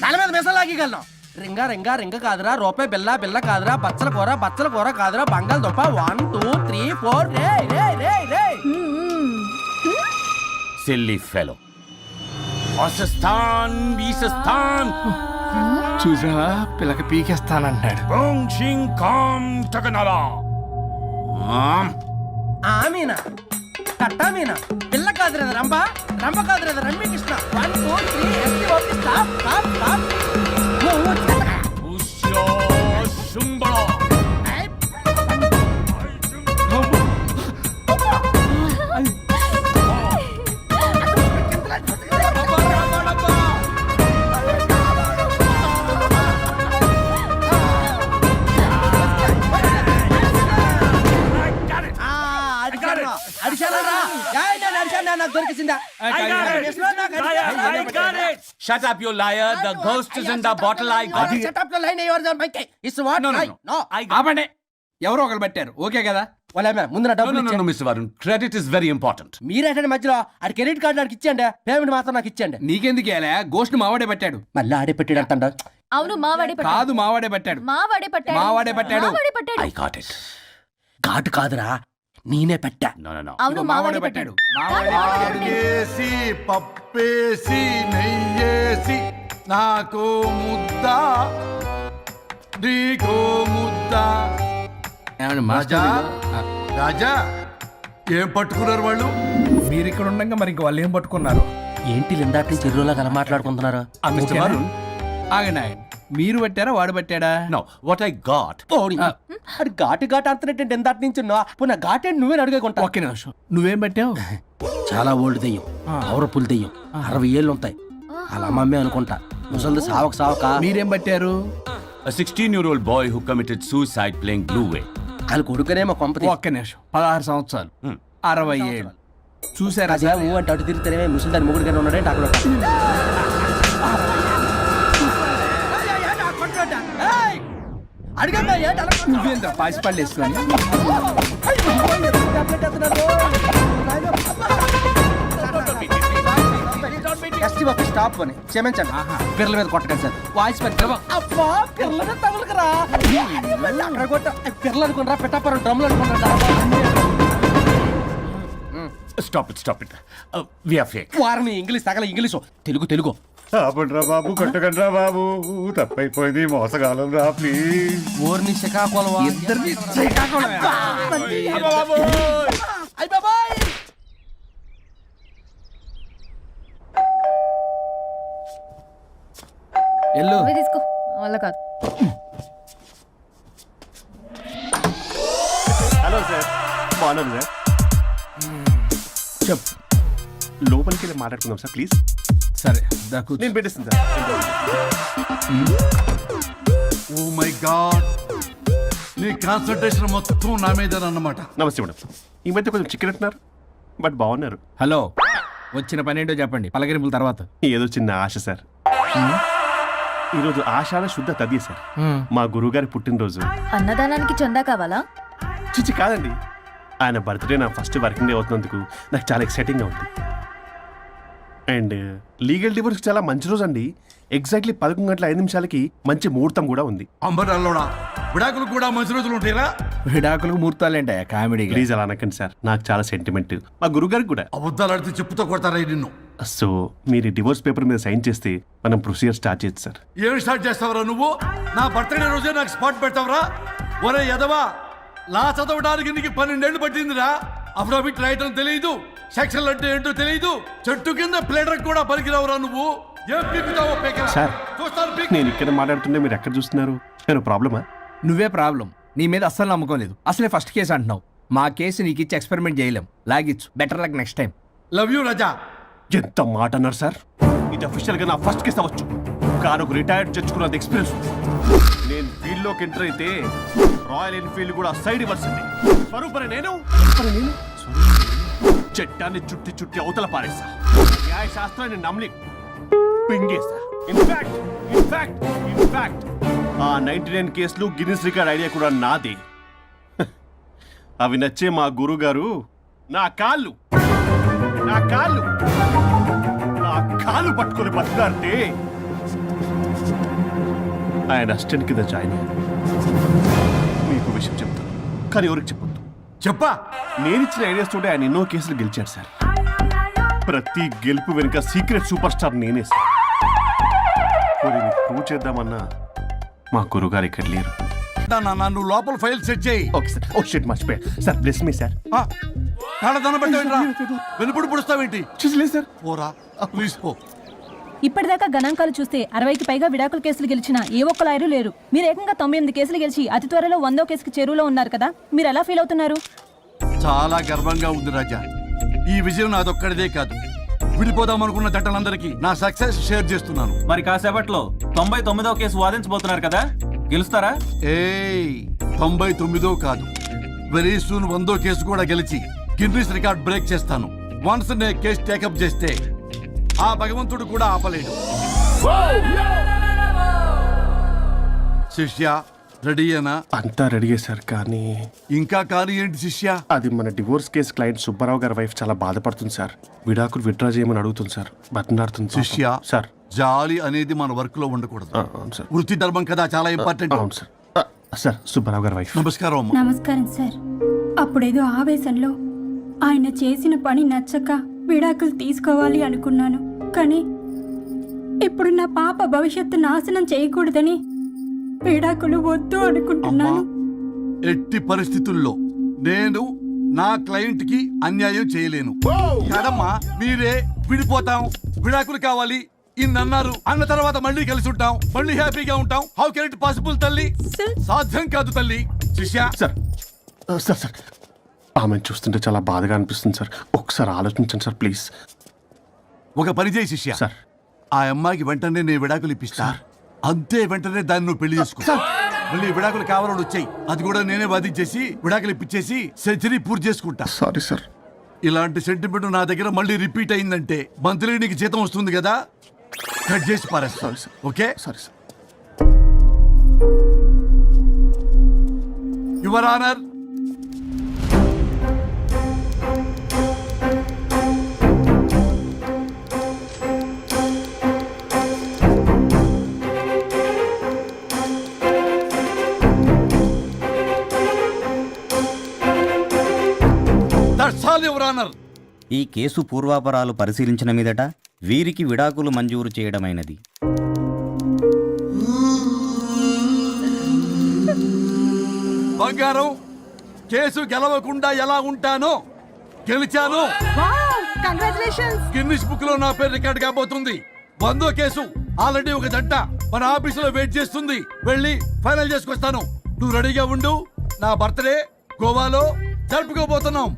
తల మీద మిసం లాగగలను. రింగా రింగా రింగ కాదురా, రూపాయి బిల్ల బిల్ల కాదురా, బచ్చల కూర కాదురా, బంగాళదుంప 1 2 3 4 రే రే రే రే. Silly fellow. పాకిస్తాన్ బీసస్థాన్ చూసావా, పిల్లకి పీకేస్తానంటాడు. ఆమీనా కట్టా మీనా పిల్ల కాదురా రంభ, రంభ కాదురా Ramya Krishna. 1 2 3 stop stop stop. నాకు దొరికిందా? Shut up, you liar. The ghost is in the bottle. I got it. Shut up the line. Yours are my case. It's what? No. ఆపండి. ఎవరో ఒకరు పెట్టారు, ఓకే కదా? వాళ్ళ ముందు నా డబ్బులు No, Mr. Varun. Credit is very important. మీరేటండి మధ్యలో ఆడి క్రెడిట్ కార్డు నాకు ఇచ్చేయండి, పేమెంట్ మాత్రం నాకు ఇచ్చేయండి. నీకెందుకు ఇలా? గోష్ట్ మావాడే పెట్టాడు. మళ్ళీ ఆడే పెట్టాడు అంటాడు. అవును మావాడే పట్టాడు. కాదు, మావాడే పెట్టాడు. మావాడే పట్టాడు. మావాడే పట్టాడు. మావాడే పట్టాడు. I got it. ఘాటు కాదురా, నేనే పెట్టా. No. అవును మావాడే పట్టాడు. పాలేసి పప్పేసి నెయ్యేసి నాకు ముద్ద నీకో ముద్ద. ఏమండి రాజా మాస్టర్, రాజా ఏం పట్టుకున్నారు వాళ్ళు? మీరు ఇక్కడ ఉండగా మరి ఇంక వాళ్ళు ఏం పట్టుకున్నారు? ఏంటి లిందాటి చెరువులా కల మాట్లాడుకుంటున్నారు? Mr. Varun. ఆగండి. మీరు పట్టారా వాడు పట్టాడా? No, what I got. అది ఘాటు ఘాటు అంటున్నట్టు ఎందాటి నుంచి పునః ఘాటే నువ్వే అడుగుకుంటా. ఒక్క నిమిషం, నువ్వేం పట్టావు? చాలా ఓల్డ్ దెయ్యం, పవర్ఫుల్ దెయ్యం, 60 ఏళ్ళు ఉంటాయి. అలా అమ్మమ్మే అనుకుంటా. ముసలిది సావక మీరేం పట్టారు? A 16-year-old boy who committed suicide playing Blue Way. వాళ్ళు కొడుకునేమో కొంపతి. ఒక్క నిమిషం, 16 సంవత్సరాలు, 60 ఏళ్ళు. చూసారా? అదే ఊ అంటే అటు తిరిగితేనే ముసలి దాని మొగుడు కానీ ఉన్నాడంటే అక్కడ అడిగమ్మా ఏంటి అలా నువ్వేంద్ర పాసిపళ్ళు వేసుకొని? ఎస్టీ బాబు స్టాప్ అని క్షమించండి. పిల్లల మీద కొట్టకండి సార్. వాయిస్ అబ్బా పిల్లల మీద తగులుకురా, అక్కడ కొట్ట పిల్లలు అనుకున్నారా, పెట్టాపరం డ్రమ్లు అనుకున్నారా? Stop it. We are fake. వారిని ఇంగ్లీష్ తగల ఇంగ్లీషు తెలుగు. ఆపండ్రా బాబు, కొట్టకండ్రా బాబు, తప్పైపోయింది, మోసగాలం రా ప్లీజ్. ఊరిని శ్రీకాకుళం ఇద్దరిని శ్రీకాకుళం. ఎల్లు అవి తీసుకో, వల్ల కాదు. హలో సార్, బాగున్నాను సార్. చెప్పు. లోపలికి వెళ్ళి మాట్లాడుకుందాం సార్ ప్లీజ్. సరే దాకు నేను పెట్టేస్తాను సార్. ఓ మై గాడ్, నీ కాన్సన్ట్రేషన్ మొత్తం నా మీద అన్నమాట. నమస్తే మేడం. ఈ మధ్య కొంచెం చికెన్ అంటున్నారు, బట్ బాగున్నారు. హలో, వచ్చిన పని ఏంటో చెప్పండి, పలకరింపుల తర్వాత. ఏదో చిన్న ఆశ సార్. ఈరోజు ఆషాఢ శుద్ధ తదియ సార్, మా గురువుగారి పుట్టినరోజు. అన్నదానానికి చందా కావాలా? చిచ్చి కాదండి, ఆయన బర్త్డే నా ఫస్ట్ వర్కింగ్ డే అవుతున్నందుకు నాకు చాలా ఎక్సైటింగ్గా ఉంది. అండ్ లీగల్ డివోర్స్ చాలా మంచి రోజు అండి. ఎగ్జాక్ట్లీ 11:05 మంచి ముహూర్తం కూడా ఉంది. అంబరాల్లోడా విడాకులు కూడా మంచి రోజులు ఉంటాయిరా. విడాకులకు ముహూర్తాలేంట కామెడీ. ప్లీజ్ అలా అనకండి సార్, నాకు చాలా సెంటిమెంట్, మా గురుగారికి కూడా. అబద్ధాలు ఆడితే చెప్పుతో కొడతారా నిన్ను. సో మీరు డివోర్స్ పేపర్ మీద సైన్ చేస్తే మనం ప్రొసీజర్ స్టార్ట్ చేయొచ్చు సార్. ఏమి స్టార్ట్ చేస్తావరా నువ్వు? నా బర్త్డే రోజే నాకు స్పాట్ పెడతావరా? ఒరే ఎదవా, లా చదవడానికి నీకు 12 ఏళ్ళు పట్టిందిరా. అఫిడవిట్ రాయటం తెలియదు, సెక్షన్లు అంటే ఏంటో తెలియదు, చెట్టు కింద ప్లేడర్ కూడా పనికిరావురా నువ్వు. ఏం పీకుతావో పీకరా. సార్ చూస్తాను పీక్. నేను ఇక్కడ మాట్లాడుతుంటే మీరు ఎక్కడ చూస్తున్నారు? నేను ప్రాబ్లమా? నువ్వే ప్రాబ్లం. నీ మీద అస్సలు నమ్మకం లేదు. అసలే ఫస్ట్ కేసు అంటున్నావు. మా కేసు నీకు ఇచ్చి ఎక్స్పెరిమెంట్ చేయలేం. లాగిచ్చు. Better luck next time. Love you Raja. ఎంత మాట అన్నారు సార్. ఇది అఫీషియల్ గా నా ఫస్ట్ కేసు అవ్వచ్చు, కానీ ఒక రిటైర్డ్ జడ్జ్కున్నది ఎక్స్పీరియన్స్. నేను ఫీల్డ్ లోకి ఎంటర్ అయితే రాయల్ ఎన్ఫీల్డ్ కూడా సైడ్ ఇవ్వాల్సింది. నేను చట్టాన్ని చుట్టి చుట్టి అవతల పారేసా. న్యాయ శాస్త్రాన్ని నమ్మి పింగేసా. ఇన్ఫాక్ట్ ఆ 99 కేసులు గిన్నిస్ రికార్డ్ ఐడియా కూడా నాదే. అవి నచ్చే మా గురువు గారు నా కాళ్ళు పట్టుకొని బతులాడితే ఆయన అసిస్టెంట్ కింద జాయిన్ అయ్యాను. మీకు విషయం చెప్తాను, కానీ ఎవరికి చెప్పొద్దు. చెప్పా. నేను ఇచ్చిన ఐడియాస్ తోటి ఆయన ఎన్నో కేసులు గెలిచాడు సార్. ప్రతి గెలుపు వెనుక సీక్రెట్ సూపర్ స్టార్ నేనే సార్. ప్రూవ్ చేద్దామన్నా మా గురుగారు ఇక్కడ లేరు. నువ్వు లోపల ఫైల్ సెట్ చేయి. Okay sir. ఓ షిట్, మర్చిపోయా సార్. Bless me sir. వెనుపుడు పుడుస్తావేంటి? చూసలేదు సార్. పోరా ప్లీజ్ పో. ఇప్పటిదాకా గణాంకాలు చూస్తే 60కి పైగా విడాకుల కేసులు గెలిచిన ఏ ఒక్క లాయరు లేరు. మీరు ఏకంగా 98 కేసులు గెలిచి అతి త్వరలో 100వ కేసుకి చెరువులో ఉన్నారు కదా, మీరు ఎలా ఫీల్ అవుతున్నారు? చాలా గర్వంగా ఉంది రాజా. ఈ విజయం నాదొక్కడిదే కాదు, విడిపోదాం అనుకున్న జంటలందరికీ నా సక్సెస్ షేర్ చేస్తున్నాను. మరి కాసేపట్లో 99వ కేసు వాదించబోతున్నారు కదా, గెలుస్తారా? 99 కాదు, వెరీ సూన్ 100వ కేసు కూడా గెలిచి గిన్నిస్ రికార్డ్ బ్రేక్ చేస్తాను. వన్స్ నే కేసు టేకప్ చేస్తే ఆ భగవంతుడు కూడా ఆపలేడు. శిష్య రెడీయేనా? అంతా రెడీ సార్, కానీ ఇంకా కానీ ఏంటి శిష్య? అది మన డివోర్స్ కేసు క్లయింట్ సుబ్బారావు గారి వైఫ్ చాలా బాధపడుతుంది సార్. విడాకులు విత్డ్రా చేయమని అడుగుతుంది సార్, బతినాడుతుంది శిష్య. సార్ జాలి అనేది మన వర్క్ లో ఉండకూడదు. అవును సార్. వృత్తి ధర్మం కదా, చాలా ఇంపార్టెంట్. అవును సార్. సార్ సుబ్బారావు గారి వైఫ్. నమస్కారం అమ్మా. నమస్కారం సార్. అప్పుడేదో ఆవేశంలో ఆయన చేసిన పని నచ్చక విడాకులు తీసుకోవాలి అనుకున్నాను, కానీ ఇప్పుడు నా పాప భవిష్యత్తు నాశనం చేయకూడదని విడాకులు వద్దు అనుకుంటున్నాను. ఎట్టి పరిస్థితుల్లో నేను నా క్లయింట్ కి అన్యాయం చేయలేను కదమ్మా. మీరే విడిపోతాం, విడాకులు కావాలి ఇన్నన్నారు అన్న తర్వాత మళ్ళీ కలిసి ఉంటాం, మళ్ళీ హ్యాపీగా ఉంటాం. హౌ కెన్ ఇట్ పాసిబుల్ తల్లి? సాధ్యం కాదు తల్లి. శిష్య సార్ సార్ సార్ ఆమెను చూస్తుంటే చాలా బాధగా అనిపిస్తుంది సార్. ఒకసారి ఆలోచించండి సార్ ప్లీజ్. ఒక పని చేయి శిష్య. సార్ ఆ అమ్మాయికి వెంటనే నేను విడాకులు ఇప్పిస్తా. అంతే, వెంటనే దాన్ని నువ్వు పెళ్లి చేసుకో. మళ్ళీ విడాకులు కావాలని వచ్చాయి, అది కూడా నేనే వాదించేసి విడాకులు ఇప్పించేసి సెంచరీ పూర్తి చేసుకుంటా. Sorry sir. ఇలాంటి సెంటిమెంట్ నా దగ్గర మళ్ళీ రిపీట్ అయిందంటే మంత్లీ నీకు జీతం వస్తుంది కదా, కట్ చేసి పారేస్తా. Okay? Sorry sir. Your honour, ఈ కేసు పూర్వాపరాలు పరిశీలించిన మీదట వీరికి విడాకులు మంజూరు చేయడమైనది. బంగారం, కేసు గెలవకుండా ఎలా ఉంటానో గెలిచాను. గిన్నిస్ బుక్ లో నా పేరు రికార్డ్ కాబోతుంది. 100వ కేసు ఆల్రెడీ ఒక జంట మన ఆఫీసులో వెయిట్ చేస్తుంది, వెళ్ళి ఫైనల్ చేసుకొస్తాను. నువ్వు రెడీగా ఉండు. నా బర్త్డే గోవాలో జరుపుకోబోతున్నాం.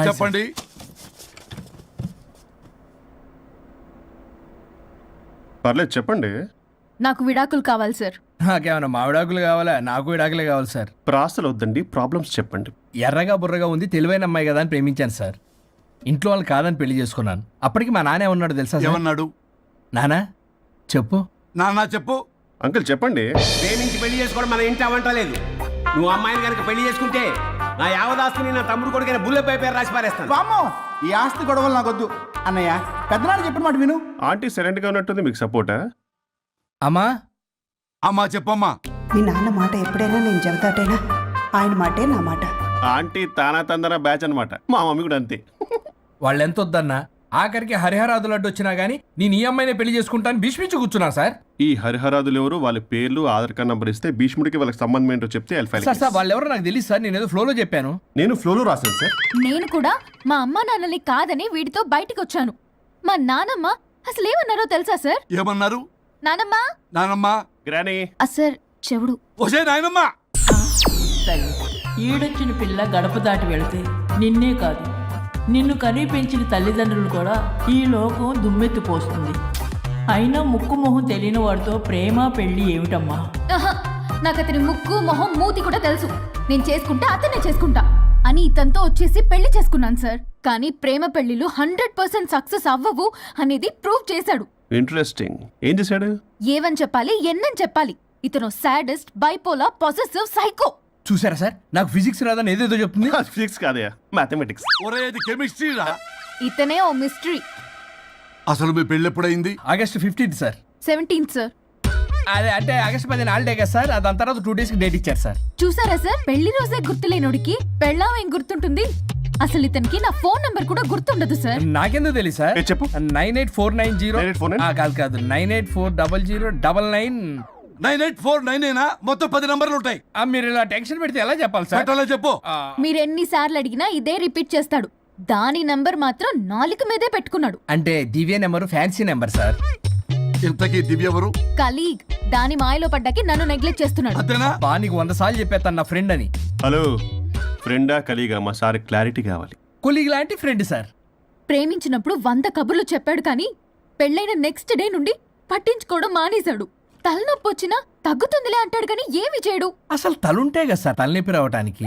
చెప్పండి. పర్లేదు చెప్పండి. నాకు విడాకులు కావాలి సార్. నాకేమన్నా మా విడాకులు కావాలా? నాకు విడాకులే కావాలి సార్. ప్రాసలు వద్దండి, ప్రాబ్లమ్స్ చెప్పండి. ఎర్రగా బుర్రగా ఉంది, తెలివైన అమ్మాయి కదా అని ప్రేమించాను సార్. ఇంట్లో వాళ్ళు కాదని పెళ్లి చేసుకున్నాను. అప్పటికి మా నాన్న ఏమన్నాడు తెలుసా? ఏమన్నాడు? నానా చెప్పు. నాన్న చెప్పు. అంకుల్ చెప్పండి. ప్రేమించి పెళ్లి చేసుకోవడం మన ఇంటి అవంట లేదు. నువ్వు అమ్మాయిని కనుక పెళ్లి చేసుకుంటే నా యావదాస్తిని నా తమ్ముడు కొడుకైన బుల్లెపై పేరు రాసి పారేస్తాను. వామ్మో ఈ ఆస్తి గొడవలు నాకొద్దు అన్నయ్య పెద్దనాడు చెప్పిన మాట విను. ఆంటీ సైలెంట్ గా ఉన్నట్టుంది, మీకు సపోర్టా? అమ్మా అమ్మా చెప్పమ్మా. మీ నాన్న మాట ఎప్పుడైనా నేను చెబుతాటేనా ఆయన మాటే నా మాట. ఆంటీ తానా తందన బ్యాచ్ అనమాట. మా మమ్మీ కూడా అంతే. వాళ్ళు ఎంత వద్దన్నా ఆఖరికి హరిహరాదులు అడ్డు వచ్చినా గానీ నేను ఈ అమ్మాయినే పెళ్లి చేసుకుంటాను భీష్మించి కూర్చున్నాను సార్. ఈ హరిహరాదులు ఎవరు, వాళ్ళ పేర్లు, ఆధార్ కార్డ్ నంబర్ ఇస్తే భీష్ముడికి వాళ్ళకి సంబంధం ఏంటో చెప్తే సార్ సార్ వాళ్ళు ఎవరో నాకు తెలియదు సార్, నేను ఏదో ఫ్లోలో చెప్పాను. నేను ఫ్లోలో రాశాను సార్. నేను కూడా మా అమ్మా నాన్నల్ని కాదని వీడితో బయటికి వచ్చాను. మా నానమ్మ అసలు ఏమన్నారో తెలుసా సార్? ఏమన్నారు? నానమ్మ నానమ్మా. గ్రానీ సార్ చెవుడు. ఒసే నాయనమ్మా. తల్లి ఈడొచ్చిన పిల్ల గడప దాటి వెళితే నిన్నే కాదు నిన్ను కనీ పెంచిన తల్లిదండ్రులు కూడా ఈ లోకం దుమ్మెత్తిపోస్తుంది. అయినా ముక్కు మొహం తెలియని వాడితో ప్రేమ పెళ్లి ఏమిటమ్మా? ఆహా, నాకు అతని ముక్కు మొహం మూతి కూడా తెలుసు. నేను చేసుకుంటా అతనే చేసుకుంటా అని ఇతనితో వచ్చేసి పెళ్లి చేసుకున్నాను సార్. కానీ ప్రేమ పెళ్లిలు 100% సక్సెస్ అవ్వవు అనేది ప్రూవ్ చేశాడు. ఇంట్రెస్టింగ్. ఏం చేశాడు? ఏవని చెప్పాలి ఎన్నని చెప్పాలి. ఇతను సాడెస్ట్, బైపోలా, పొసెసివ్, సైకో. చూసారా సార్, నాకు ఫిజిక్స్ రాదని ఏదేదో చెప్తుంది. ఫిజిక్స్ కాదయా, మ్యాథమెటిక్స్. ఒరే ఇది కెమిస్ట్రీ రా. ఇతనే ఓ మిస్టరీ. అసలు మీ పెళ్ళి ఎప్పుడైంది? August 15 sir. 17th sir. అదే అంటే ఆగస్ట్ 10 హాలిడే కదా సార్, దాని తర్వాత 2 days కి డేట్ ఇచ్చారు సార్. చూసారా సార్, పెళ్లి రోజే గుర్తులేనోడికి పెళ్ళాం ఏం గుర్తుంటుంది? అసలు ఇతనికి నా ఫోన్ నంబర్ కూడా గుర్తుండదు సార్. నాకెందుకు తెలియదు సార్? చెప్పు. 98490 98490? కాదు 9840099. 98499 మొత్తం 10 నంబర్లు ఉంటాయి. మీరు ఇలా టెన్షన్ పెడితే ఎలా చెప్పాలి సార్? పెట్టాలో చెప్పు. మీరు ఎన్నిసార్లు అడిగినా ఇదే రిపీట్ చేస్తాడు. దాని నంబర్ మాత్రం నాలుక మీదే పెట్టుకున్నాడు. అంటే దివ్య నెంబర్ ఫ్యాన్సీ నెంబర్ సార్. ఇంతకీ దివ్య ఎవరు? కలీగ్. దాని మాయలో పడ్డాకి నన్ను నెగ్లెక్ట్ చేస్తున్నాడు. అంతేనా? బా నీకు 100 సార్లు చెప్పేస్తాను నా ఫ్రెండ్ అని. హలో, ఫ్రెండా కలీగా? మా సార్ క్లారిటీ కావాలి. కొలీగ్ లాంటి ఫ్రెండ్ సార్. ప్రేమించినప్పుడు 100 కబుర్లు చెప్పాడు కానీ పెళ్ళైన నెక్స్ట్ డే నుండి పట్టించుకోవడం మానేశాడు. తలనొప్పి వచ్చినా తగ్గుతుందిలే అంటాడు కానీ ఏమి చేయడు. అసలు తలుంటే కదా సార్ తలనొప్పి రావటానికి.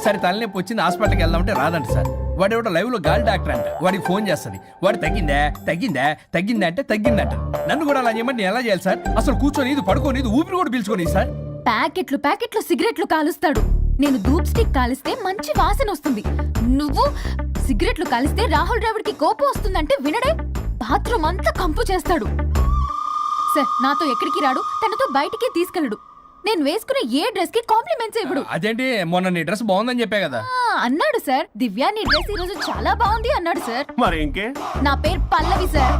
సరే తలనొప్పి వచ్చింది హాస్పిటల్కి వెళ్దామంటే రాదంట సార్. వాడు ఎవడో లైవ్ లో గాలి డాక్టర్ అంట, వాడికి ఫోన్ చేస్తుంది. వాడు తగ్గిందా తగ్గిందా తగ్గిందా అంటే తగ్గిందంట. నన్ను కూడా అలా చేయమంటే నేను ఎలా చేయాలి సార్? అసలు కూర్చొని ఇది పడుకోని ఇది ఊపిరి కూడా పీల్చుకొని సార్. ప్యాకెట్లు సిగరెట్లు కాలుస్తాడు. నేను ధూప్ స్టిక్ కాలిస్తే మంచి వాసన వస్తుంది. నువ్వు సిగరెట్లు కాలిస్తే రాహుల్ ద్రావిడ్కి కోపం వస్తుందంటే వినడే. బాత్రూమ్ అంతా కంపు చేస్తాడు. సార్ నాతో ఎక్కడికి రాడు, తనతో బయటికి తీసుకెళ్ళడు. నేను వేసుకునే ఏ డ్రెస్ కి కాంప్లిమెంట్స్ ఇవ్వడు. అదేంటి మొన్న నీ డ్రెస్ బాగుందని చెప్పా కదా. అన్నాడు సార్. దివ్య నీ డ్రెస్ ఈ రోజు చాలా బాగుంది అన్నాడు సార్. మరి ఇంకే? నా పేరు పల్లవి సార్.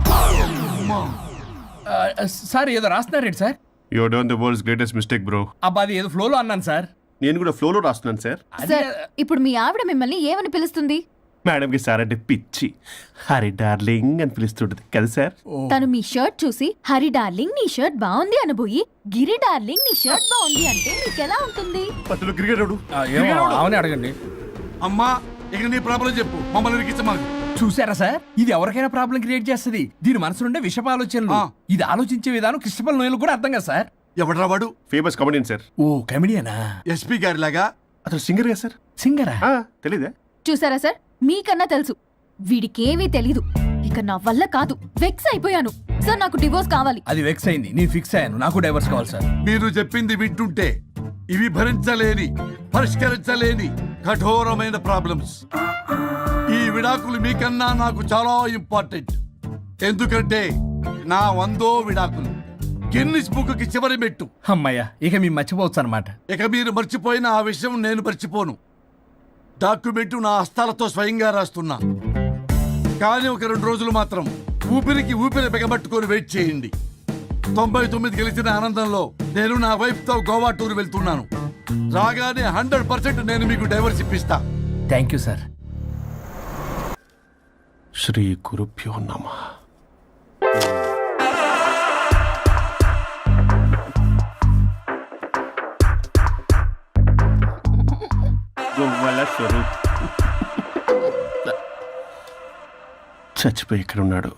సార్ ఏదో రాస్తున్నారేంటి sir? You done the world's greatest mistake bro. అబ్బా అది ఏదో ఫ్లోలో అన్నాను సార్. నేను కూడా ఫ్లోలో రాస్తున్నాను సార్. సార్ ఇప్పుడు మీ ఆవిడ మిమ్మల్ని ఏమని పిలుస్తుంది? మేడంకి సార్ అంటే పిచ్చి. హరి డార్లింగ్ అని పిలుస్తుంటది కదా సార్. తను మీ షర్ట్ చూసి హరి డార్లింగ్ నీ షర్ట్ బాగుంది అనబోయి గిరి డార్లింగ్ నీ షర్ట్ బాగుంది అంటే మీకు ఎలా ఉంటుంది? పత్తులు క్రికెటరు. అవునే అడగండి. అమ్మా ఇక నీ ప్రాబ్లం చెప్పు, మమ్మల్ని ఇరికించమాకు. చూసారా సార్, ఇది ఎవరికైనా ప్రాబ్లం క్రియేట్ చేస్తుంది. దీని మనసులుండే విషప ఆలోచనలు. ఇది ఆలోచించే విధానం కృష్ణపల్ నోయలు కూడా అర్థం కదా సార్. ఎవడ్రా వాడు? Famous comedian sir. ఓ కమెడియనా? ఎస్పీ గారి లాగా? అతను సింగర్ కదా సార్. సింగరా? తెలీదా? చూసారా సార్, మీకన్నా తెలుసు. వీడికేమీ తెలీదు. ఇక నా వల్ల కాదు, వెక్స్ అయిపోయాను సార్. నాకు డివోర్స్ కావాలి. అది వెక్స్ అయింది, నేను ఫిక్స్ అయ్యాను. నాకు డైవర్స్ కావాలి సార్. మీరు చెప్పింది వింటుంటే ఇవి భరించలేని, పరిష్కరించలేని కఠోరమైన ప్రాబ్లమ్స్. ఈ విడాకులు మీకన్నా నాకు చాలా ఇంపార్టెంట్. ఎందుకంటే నా 100వ విడాకులు గిన్నిస్ బుక్కి చివరి మెట్టు. అమ్మయ్య, ఇక మేము మర్చిపోవచ్చు అనమాట. ఇక మీరు మర్చిపోయిన ఆ విషయం నేను మర్చిపోను. డాక్యుమెంటు నా హస్తాలతో స్వయంగా రాస్తున్నా. కానీ ఒక 2 రోజులు మాత్రం ఊపిరికి ఊపిరి బిగబట్టుకొని వెయిట్ చేయండి. 99 గెలిచిన ఆనందంలో నేను నా వైఫ్తో గోవా టూర్ వెళ్తున్నాను. రాగానే 100% నేను మీకు డైవర్స్ ఇప్పిస్తా. Thank you sir. శ్రీ గురుభ్యో నమః. చచ్చిపోయి ఇక్కడ ఉన్నాడు,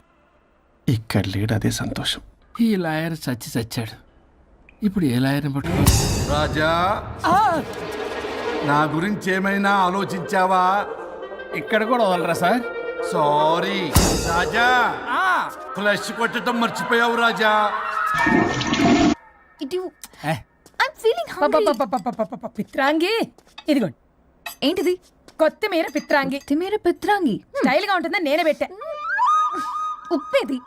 ఇక్కడ లేడు, అదే సంతోషం. ఈ లాయర్ చచ్చాడు. ఇప్పుడు ఏ లాయర్ని పట్టుకో? రాజా, నా గురించి ఏమైనా ఆలోచించావా? ఇక్కడ కూడా వదలరా సార్? సారీ రాజా, ఫ్లష్ కొట్టడం మర్చిపోయావు రాజా. ఇటు ఏ, ఐమ్ ఫీలింగ్ పిత్రాంగి ఇదిగోండి ఏంటిది? కొత్తిమీర పిత్రాంగి తిమేర పిత్రాంగి. స్టైల్ గా ఉంటుందని నేనే పెట్టా. ఉప్పేది?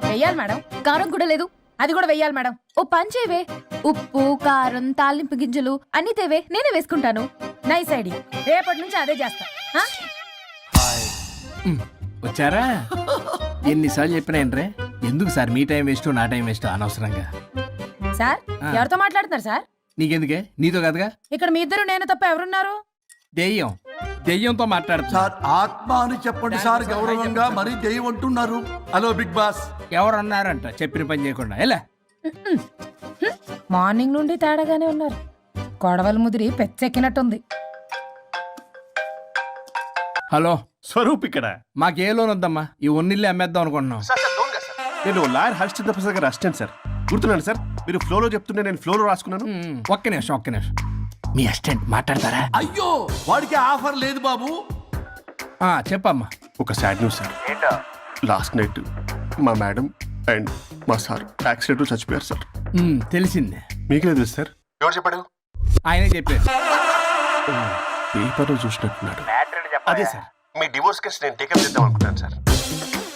వెయ్యాలి మేడం. కారం కూడా లేదు. అది కూడా వెయ్యాలి మేడం. ఓ పని చేయవే, ఉప్పు కారం తాలింపు గింజలు అన్ని తేవే, నేనే వేసుకుంటాను. Nice idea. రేపటి నుంచి అదే చేస్తా. ఆ? వచ్చారా? ఎన్నిసార్లు చెప్పినా ఏంట్రే, ఎందుకు సార్ మీ టైం వేస్ట్ నా టైం వేస్ట్ అనవసరంగా? సార్ ఎవరితో మాట్లాడుతున్నారు సార్? నీకెందుకే, నీతో కదగా. ఇక్కడ మీ ఇద్దరు నేను తప్ప ఎవరున్నారు? దెయ్యంతో మాట్లాడుతా. సార్ ఆత్మ అని చెప్పండి సార్, గౌరవంగా మరీ దెయ్యం అంటున్నారు. Hello Big Boss. ఎవరు అన్నారంట చెప్పిన పని చేయకుండా? ఎలా మార్నింగ్ నుండి తేడాగానే ఉన్నారు. కొడవల ముదిరి పెచ్చెక్కినట్టుంది. హలో, స్వరూప్ ఇక్కడ. మాకే లోన్ వద్దమ్మా, ఈ ఒన్నిల్లే అమ్మేద్దాం అనుకుంటున్నాం. నేను లాయర్ హరిశ్చంద్ర ప్రసాద్ గారు అసిస్టెంట్ సార్. గుర్తున్నాను సార్, మీరు ఫ్లోలో చెప్తుంటే నేను ఫ్లోలో రాసుకున్నాను. ఒక్క నిమిషం. మీ అసిస్టెంట్ మాట్లాడతారా? అయ్యో వాడికి ఆఫర్ లేదు బాబు. చెప్పమ్మా. ఒక sad news sir. Last night మా మేడం అండ్ మా సార్ యాక్సిడెంట్ చచ్చిపోయారు సార్. తెలిసిందే. మీకే తెలుసు సార్. ఎవరు చెప్పాడు? ఆయనే చెప్పారు. పేపర్లో చూసినట్టున్నాడు. అదే సార్, మీ డివోర్స్ కేసు నేను టేకప్ చేద్దాం అనుకుంటాను సార్.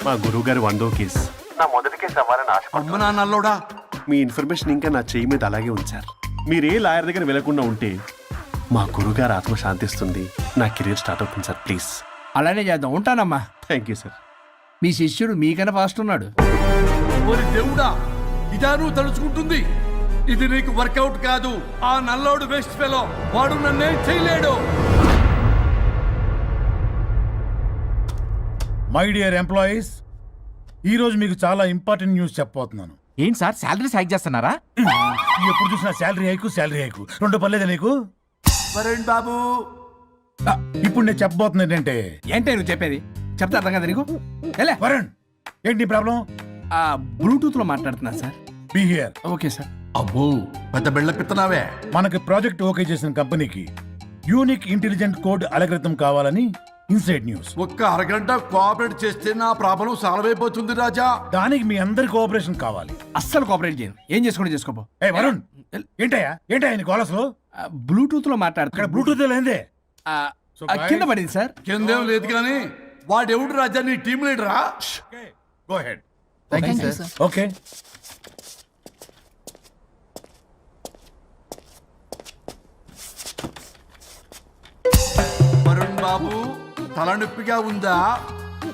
మా గురువు గారు 100వ కేసు నా మొదటి కేసు అవ్వాలని ఆశ. అమ్మ నా నల్లోడా, మీ ఇన్ఫర్మేషన్ ఇంకా నా చెయ్యి మీద అలాగే ఉంది సార్. మీరు ఏ లాయర్ దగ్గర వెళ్లకుండా ఉంటే మా గురుగారు ఆత్మ శాంతిస్తుంది, నా కెరీర్ స్టార్ట్ అవుతుంది సార్. ప్లీజ్ అలానే చేద్దాం. ఉంటానమ్మా. Thank you sir. మీ శిష్యుడు మీకన్నా ఫాస్ట్ ఉన్నాడు. ఓరి దేవుడా, ఇదా నువ్వు తలుచుకుంటుంది? ఇది నీకు వర్కౌట్ కాదు. ఆ నల్లోడు బెస్ట్ ఫెలో, వాడు నన్నేం చేయలేడు. మై డియర్ ఎంప్లాయీస్, ఈ రోజు మీకు చాలా ఇంపార్టెంట్ న్యూస్ చెప్పబోతున్నాను. ఏంటి సార్ శాలరీస్ హైక్ చేస్తున్నారా? ఎప్పుడు చూసినా శాలరీ హైకు రెండు పర్లేదా నీకు? వరుణ్ బాబు, ఇప్పుడు నేను చెప్పబోతున్నా ఏంటంటే, ఏంటే నువ్వు చెప్పేది? చెప్తా అర్థం కదా నీకు? ఎలా వరుణ్, ఏంటి ప్రాబ్లం? బ్లూటూత్ లో మాట్లాడుతున్నా sir. Be here. Okay sir. అబ్బో పెద్ద బిళ్ళ పిత్తనావే. మనకి ప్రాజెక్ట్ ఓకే చేసిన కంపెనీకి యూనిక్ ఇంటెలిజెంట్ కోడ్ అలకృతం కావాలని ఇన్సైడ్ న్యూస్. ఒక్క అరగంట కోఆపరేట్ చేస్తే నా ప్రాబ్లం సాల్వ్ అయిపోతుంది రాజా. దానికి మీ అందరి కోఆపరేషన్ కావాలి. అస్సలు కోఆపరేట్ చేయను. ఏం చేసుకోండి చేసుకోపో. ఏ వరుణ్, ఏంటయ్యా నీ కాలర్స్ లో బ్లూటూత్ లో మాట్లాడుతున్నా. ఇక్కడ బ్లూటూత్ లేదే. కింద పడింది సార్. కిందేం లేదు కానీ వాడెవడు రాజా, నీ టీం లీడరా? Go ahead. ఓకే. వరుణ్ బాబు, తలనొప్పిగా ఉందా?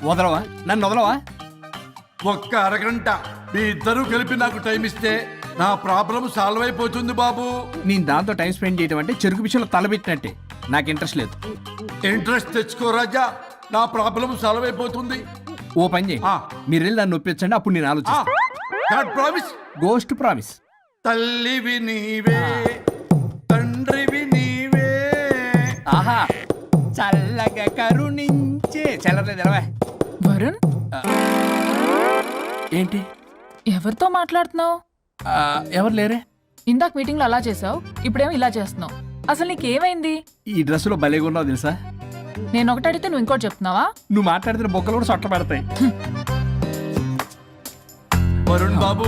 వదలవా, నన్ను వదలవా. ఒక్క అరగంట మీ ఇద్దరు కలిపి నాకు టైం ఇస్తే నా ప్రాబ్లం సాల్వ్ అయిపోతుంది బాబు. నేను దాంతో టైం స్పెండ్ చేయడం అంటే చెరుకు విషయంలో తలబెట్టినట్టే. నాకు ఇంట్రెస్ట్ లేదు. ఇంట్రెస్ట్ తెచ్చుకో రాజా, నా ప్రాబ్లం సాల్వ్ అయిపోతుంది. ఓ పని చేయి, మీరు వెళ్ళి నన్ను ఒప్పించండి, అప్పుడు నేను ఆలోచిస్తాను. ప్రామిస్. Ghost promise. తల్లివి నీవే, తండ్రివి నీవే. ఆహా, చల్లగా కరుణించే. చల్లలేదు ఎలవా. వరుణ్, ఏంటి ఎవరితో మాట్లాడుతున్నావు? ఎవరు లేరే? ఇందాక మీటింగ్ లో అలా చేసావు, ఇప్పుడేమో ఇలా చేస్తున్నావు. అసలు నీకేమైంది? ఈ డ్రెస్సులో భలేగా ఉన్నావు తెలుసా. నేను ఒకటి అడిగితే నువ్వు ఇంకోటి చెప్తున్నావా? నువ్వు మాట్లాడితే బొక్కలు కూడా సొట్ట పడతాయి. వరుణ్ బాబు,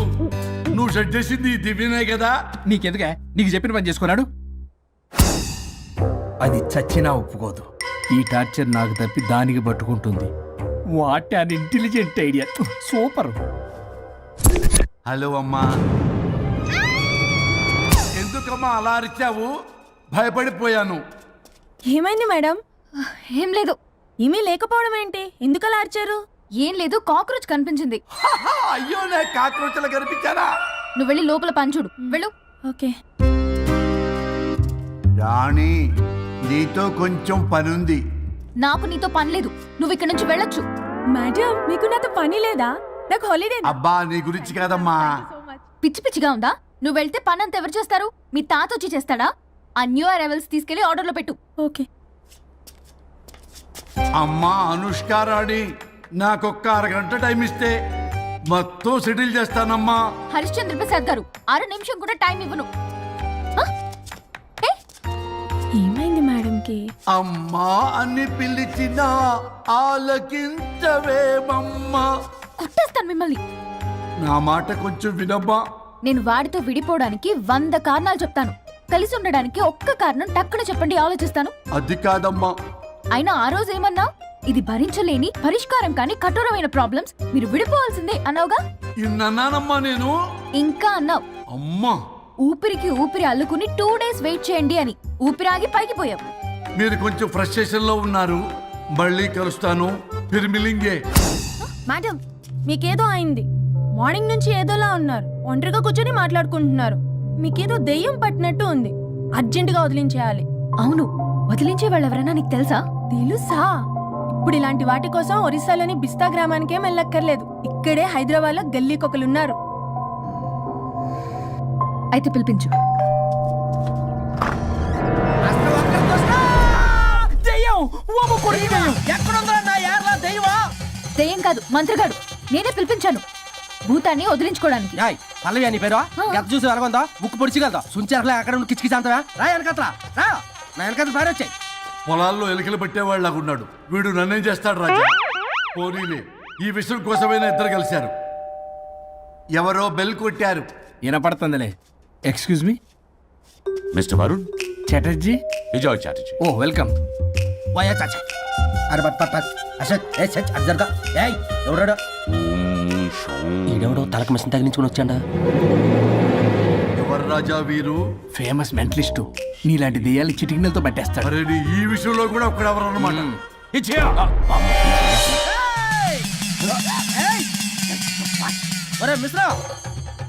నువ్వు సెట్ చేసింది ఈ దివ్యనే కదా. నీకెందుకే, నీకు చెప్పిన పని చేసుకున్నాడు. అది చచ్చినా ఒప్పుకోదు. ఈ టార్చర్ నాకు తప్పి దానికి పట్టుకుంటుంది. What an intelligent idea. Super. Hello అమ్మా. ఎందుకమ్మా అలా అరిచావు? భయపడిపోయాను. ఏమైంది మేడం? ఏం లేదు. ఏమీ లేకపోవడం ఏంటి? ఎందుకు అలా అరిచారు? ఏం లేదు, కాక్రోచ్ కనిపించింది. అయ్యో, నా కాక్రోచ్లు కనిపించారా? నువ్వు వెళ్ళి లోపల పని చూడు, వెళ్ళు. ఓకే. రాణి, నీతో కొంచెం పనుంది. నాకు నీతో పని లేదు, నువ్వు ఇక్కడ నుంచి వెళ్ళొచ్చు. మేడం, మీకు నాతో పని లేదా? నాకు హాలిడే. అబ్బా, నీ గురించి కాదమ్మా. పిచ్చి పిచ్చిగా ఉందా? నువ్వు వెళ్తే పని అంతా ఎవరు చేస్తారు? మీ తాత వచ్చి చేస్తాడా? ఆ న్యూ అరైవల్స్ తీసుకెళ్లి ఆర్డర్లో పెట్టు. ఓకే. అమ్మా అనుష్క రాణి, నాకొక్క అరగంట టైం ఇస్తే మొత్తం సెటిల్ చేస్తానమ్మా. హరిశ్చంద్ర ప్రసాద్ గారు, 6 నిమిషం కూడా టైం ఇవ్వను. ఏమైంది మేడంకి? అమ్మా అని పిలిచినా ఆలకించవేమమ్మా. కొట్టేస్తాను మిమ్మల్ని. నా మాట కొంచెం వినమ్మా. నేను వాడితో విడిపోవడానికి 100 కారణాలు చెప్తాను. కలిసి ఉండడానికి ఒక్క కారణం టక్కున చెప్పండి, ఆలోచిస్తాను. అది కాదమ్మా. అయినా ఆ రోజు ఏమన్నా, ఇది భరించలేని పరిష్కారం కాని కఠోరమైన ప్రాబ్లమ్స్, మీరు విడిపోవాల్సిందే అన్నావుగా. ఇన్నానమ్మా నేను. ఇంకా అన్నావు, అమ్మా ఊపిరికి ఊపిరి అల్లుకుని 2 days వెయిట్ చేయండి అని. ఊపిరాగి పైకి పోయావు. మీరు కొంచెం ఫ్రస్ట్రేషన్ లో ఉన్నారు. మళ్ళీ కలుస్తాను. ఫిర్మిలింగే. మేడం, మీకేదో అయింది. మార్నింగ్ నుంచి ఏదోలా ఉన్నారు. ఒంటరిగా కూర్చొని మాట్లాడుకుంటున్నారు. మీకేదో దెయ్యం పట్టినట్టు ఉంది. అర్జెంటుగా వదిలించేయాలి. అవును, వదిలించే వాళ్ళెవరైనా నీకు తెలుసా? తెలుసా? ఇప్పుడు ఇలాంటి వాటి కోసం ఒరిస్సాలోని బిస్తా గ్రామానికేం వెళ్ళక్కర్లేదు. ఇక్కడే హైదరాబాద్ లో గల్లీకొకలున్నారు. అయితే పిలిపించు. దెయ్యం కాదు, మంత్రగాడు. నేనే పిలిపించాను భూతాన్ని వదిలించుకోవడానికి. పల్లవి అని పేరు గత చూసి వెలగొందా ముక్కు పొడిచిగలదా సుంచరలే అక్కడ ఉండి కిచకిచ అంతవా రా వెనకత్రా రా నా వెనకత్ర పారి వచ్చాయి. పొలాల్లో ఎలికలు పట్టేవాళ్ళగా ఉన్నాడు వీడు. నన్నేం చేస్తాడు రాజా? పోనీలే, ఈ విషయం కోసమైనా ఇద్దరు కలిశారు. ఎవరో బెల్ కొట్టారు. వినపడుతుందిలే. Excuse me mister Varun Chatterjee. Vijay Chatterjee. Oh welcome. వాయా చాచా అరే బట్ పట్ అసత్ ఏ సచ్ అర్జర్గా ఏయ్ ఎవడో ఈడెవడో తలకు మిషన్ తగిలించుకుని వచ్చాడా? ఎవరు రాజా వీరు? Famous mentalist. నీలాంటి దెయ్యాలు చిటికినలతో పట్టేస్తాడు. అరే నీ ఈ విషయంలో కూడా ఒక్కడెవరు అన్నమాట. ఒరే మిశ్రా,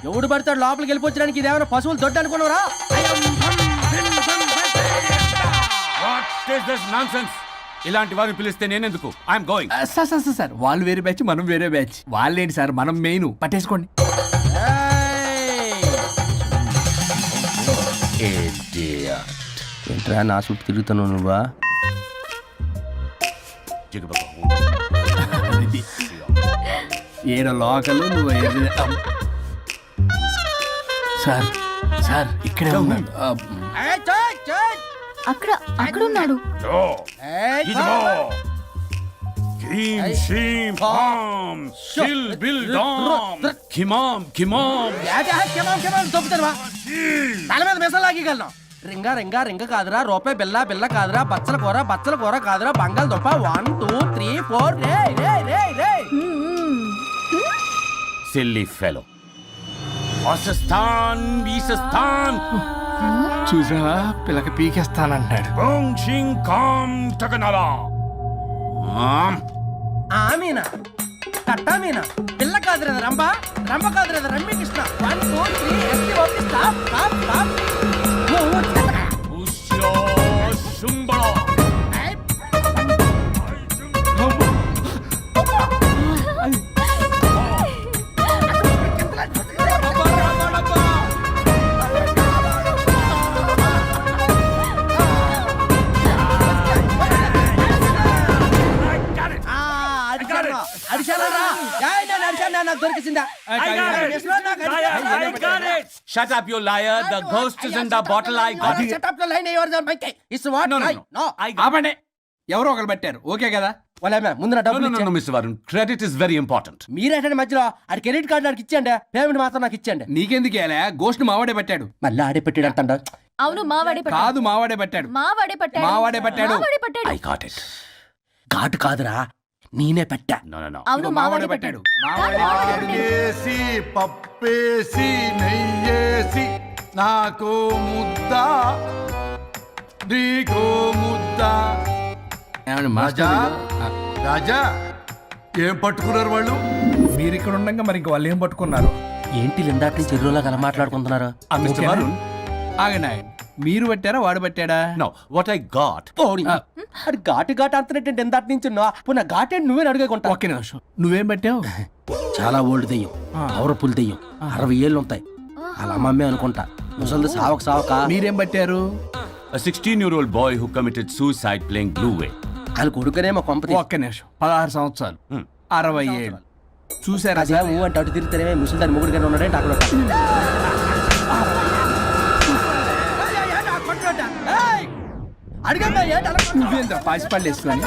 ఎవడు పడతాడు లోపలికి వెళ్ళిపోవడానికి? ఇదేమైనా పశువులు దొడ్డు అనుకున్నారా? ఇలాంటి వారిని పిలిస్తే నేనెందుకు? I'm going. సార్ వాళ్ళు వేరే బ్యాచ్, మనం వేరే బ్యాచ్. వాళ్ళేంటి సార్, మనం మెయిన్. పట్టేసుకోండి. ఏంట్రా నా చుట్టూ తిరుగుతున్నావు నువ్వా? ఏడ లోకల్ నువ్వు సార్ సార్ ఇక్కడే ఉన్నాడు. అక్కడ ఉన్నాడు. తల మీద మెసలాగలను. రింగ రింగ రింగ కాదురా, రూపాయి బిల్ల బిల్ల కాదురా, బచ్చల కూర కాదురా, బంగాళదుంప 1 2 3 4 రే రే రే రే. Silly fellow. వాసస్థాన్ వీసస్థాన్ చూసా పిల్లకి పీకేస్తానంటాడు. మీనా కట్టా మీనా పిల్ల కాదురా రంభ, రంభ కాదురా రమ్మి కృష్ణ. 1 2 3 ఎస్టీ ఓపి stop stop stop. Shut up, you liar. The ghost is in the bottle. I got it. Shut up the line. Yours are my case. It's what? No. ఆపండి. ఎవరో ఒకరు పెట్టారు. ఓకే కదా? ముందు డబ్బులు No, Mr. Varun. Credit is very important. మీరేటండి మధ్యలో ఆడి క్రెడిట్ కార్డు నాకు ఇచ్చేయండి, పేమెంట్ మాత్రం నాకు ఇచ్చేయండి. నీకెందుకు ఇవ్వాలా? గోస్ట్ మావాడే పెట్టాడు. మళ్ళీ ఆడే పెట్టాడు అంటాడు. అవును, మావాడే పట్టాడు. కాదు మావాడే పెట్టాడు. మావాడే పట్టాడు. మావాడే పట్టాడు. మావాడే పట్టాడు. I got it. ఘాటు కాదురా, నేనే పెట్టా. No. అవును, మావాడే పట్టాడు. ఆడేసి పప్పేసి నెయ్యేసి నాకు ముద్ద నీకో ముద్ద. ఏమండి రాజా మాస్టర్? రాజా ఏం పట్టుకున్నారు వాళ్ళు? మీరు ఇక్కడ ఉండగా మరి ఇంక వాళ్ళు ఏం పట్టుకున్నారు? ఏంటి లిందాటి నుంచి చెరువులో కల మాట్లాడుకుంటున్నారు? Mr. Varun. ఆగండి. మీరు పట్టారా వాడు పట్టాడా? No, what I got. అది ఘాటు అంతనేంటి ఎందాటి నుంచి నా ఘాటేంటి నువ్వే అడుగుకుంటా. ఒక్క నిమిషం. నువ్వేం పట్టావు? చాలా ఓల్డ్ దెయ్యం, పవర్ఫుల్ దెయ్యం, 60 ఏళ్ళు ఉంటాయి. అలా అమ్మమ్మే అనుకుంటా. ముసలిది సావక మీరేం పట్టారు? A 16-year-old boy who committed suicide playing Blue Whale. వాళ్ళ కొడుకునేమో కొంపతి. ఒక్క నిమిషం. 16 సంవత్సరాలు, 60 ఏళ్ళు. చూసారా అదే సార్? అంటే అటు తిరిగితేనే ముసలి దాని ముగ్గురు ఉన్నాడంటే అక్కడ నువ్వేంద్ర పాసిపళ్ళు వేసుకొని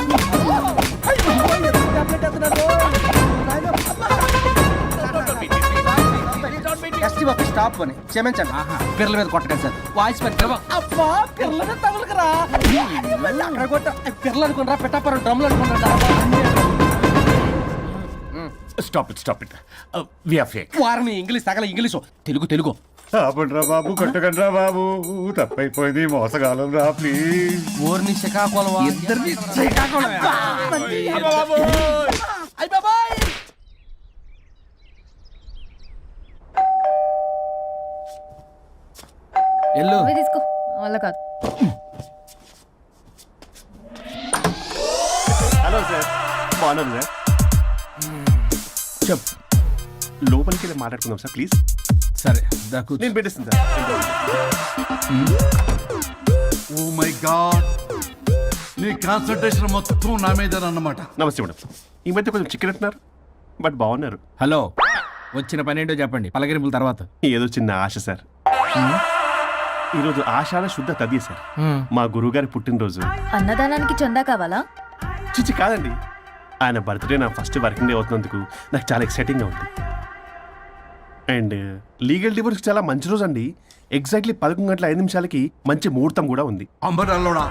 ఎస్టీ ఆఫీస్ స్టాప్ అని క్షమించండి పిల్లల మీద కొట్టకండి సార్ వాయిస్ పెట్టి అబ్బా పిల్లల మీద తగులుకురా అక్కడ కొట్ట పిల్లలు అనుకున్నారా పెట్టాపరం డ్రమ్లు అనుకున్నారా stop it we are fake వారిని ఇంగ్లీష్ తగల ఇంగ్లీషు తెలుగు తెలుగు ఆపండ్రా బాబు కొట్టకండ్రా బాబు తప్పైపోయింది మోసగాలం రా ప్లీజ్ ఊరిని శ్రీకాకుళం ఇద్దరిని శ్రీకాకుళం అయ్ బాబాయ్ ఎల్లు నువ్వే తీసుకో వల్ల కాదు. హలో సార్ బాగున్నాను సార్ చెప్పు లోపలికి వెళ్ళి మాట్లాడుకుందాం సార్ ప్లీజ్. సరే దాకు నేను పెట్టేస్తాను సార్. ఓ మై గాడ్ నీ కాన్సన్ట్రేషన్ మొత్తం నా మీద అన్నమాట. నమస్తే మేడం. ఈ మధ్య కొంచెం చికెన్ అంటున్నారు బట్ బాగున్నారు. హలో వచ్చిన పని ఏంటో చెప్పండి పలకరింపుల తర్వాత. ఏదో చిన్న ఆశ సార్. ఈరోజు ఆషాఢ శుద్ధ తది సార్, మా గురువుగారి పుట్టినరోజు. అన్నదానానికి చందా కావాలా? చిచ్చి కాదండి, ఆయన బర్త్డే నా ఫస్ట్ వర్కింగ్ డే అవుతున్నందుకు నాకు చాలా ఎక్సైటింగ్గా ఉంది. అండ్ లీగల్ డివోర్స్కి చాలా మంచి రోజు అండి. ఎగ్జాక్ట్లీ 11:05 మంచి ముహూర్తం కూడా ఉంది. అంబరాల్లోడా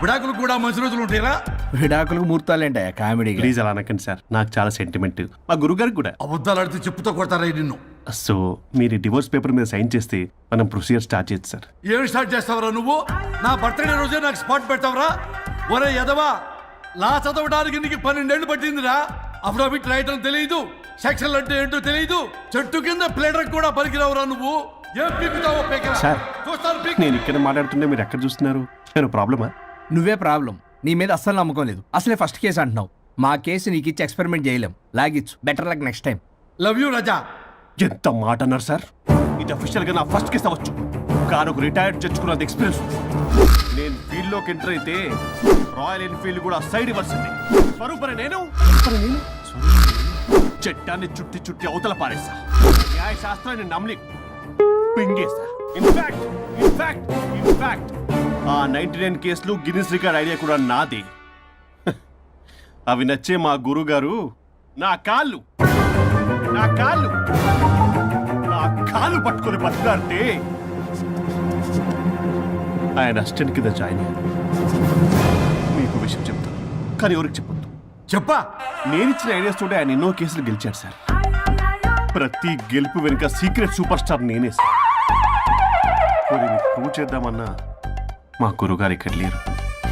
విడాకులు కూడా మంచి రోజులు ఉంటాయిరా? విడాకులకు ముహూర్తాలేంట కామెడీ. ప్లీజ్ అలా అనకండి సార్, నాకు చాలా సెంటిమెంట్, మా గురుగారికి కూడా. అబద్ధాలు ఆడితే చెప్పుతో కొడతారా నిన్ను? సో మీరు డివోర్స్ పేపర్ మీద సైన్ చేస్తే మనం ప్రొసీజర్ స్టార్ట్ చేయొచ్చు సార్. ఏమి స్టార్ట్ చేస్తావరా నువ్వు? నా బర్త్డే రోజే నాకు స్పాట్ పెడతావరా? ఒరే ఎదవా, లా చదవడానికి నీకు 12 ఏళ్ళు పట్టిందిరా. అఫిడవిట్ రాయటం తెలియదు, సెక్షన్లు అంటే ఏంటో తెలియదు, చెట్టు కింద ప్లేడర్ కూడా పలికిరావురా నువ్వు. ఏం పీకుతావో పీకరా. సార్ చూస్తాను పీక్. నేను ఇక్కడ మాట్లాడుతుంటే మీరు ఎక్కడ చూస్తున్నారు? నేను ప్రాబ్లమా? నువ్వే ప్రాబ్లం. నీ మీద అస్సలు నమ్మకం లేదు. అసలే ఫస్ట్ కేసు అంటున్నావు. మా కేసు నీకు ఇచ్చి ఎక్స్పెరిమెంట్ చేయలేం. లాగిచ్చు. Better luck next time. Love you Raja. ఎంత మాట అన్నారు సార్. ఇది అఫీషియల్ గా నా ఫస్ట్ కేసు అవ్వచ్చు, కానీ ఒక రిటైర్డ్ జడ్జ్ కున్న ఎక్స్పీరియన్స్. నేను ఫీల్డ్ లోకి ఎంటర్ అయితే రాయల్ ఎన్ఫీల్డ్ కూడా సైడ్ ఇవ్వాల్సింది. స్వరూపనే నేను చట్టాన్ని చుట్టి చుట్టి అవతల పారేస్తా. న్యాయ శాస్త్రాన్ని నమ్మి పింగేస్తా. ఇన్ఫాక్ట్ ఆ 99 కేసులు గిన్నిస్ రికార్డ్ ఐడియా కూడా నాది. అవి నచ్చే మా గురువు గారు నా కాళ్ళు పట్టుకొని బతుకుతారంటే ఆయన అసిస్టెంట్ కింద జాయిన్ అయ్యాను. మీకు విషయం చెప్తాను, కానీ ఎవరికి చెప్పొద్దు. చెప్పా. నేనిచ్చిన ఐడియాస్ తోటి ఆయన ఎన్నో కేసులు గెలిచాడు సార్. ప్రతి గెలుపు వెనుక సీక్రెట్ సూపర్ స్టార్ నేనే సార్. ప్రూవ్ చేద్దామన్నా మా గురుగారు ఇక్కడ లేరు.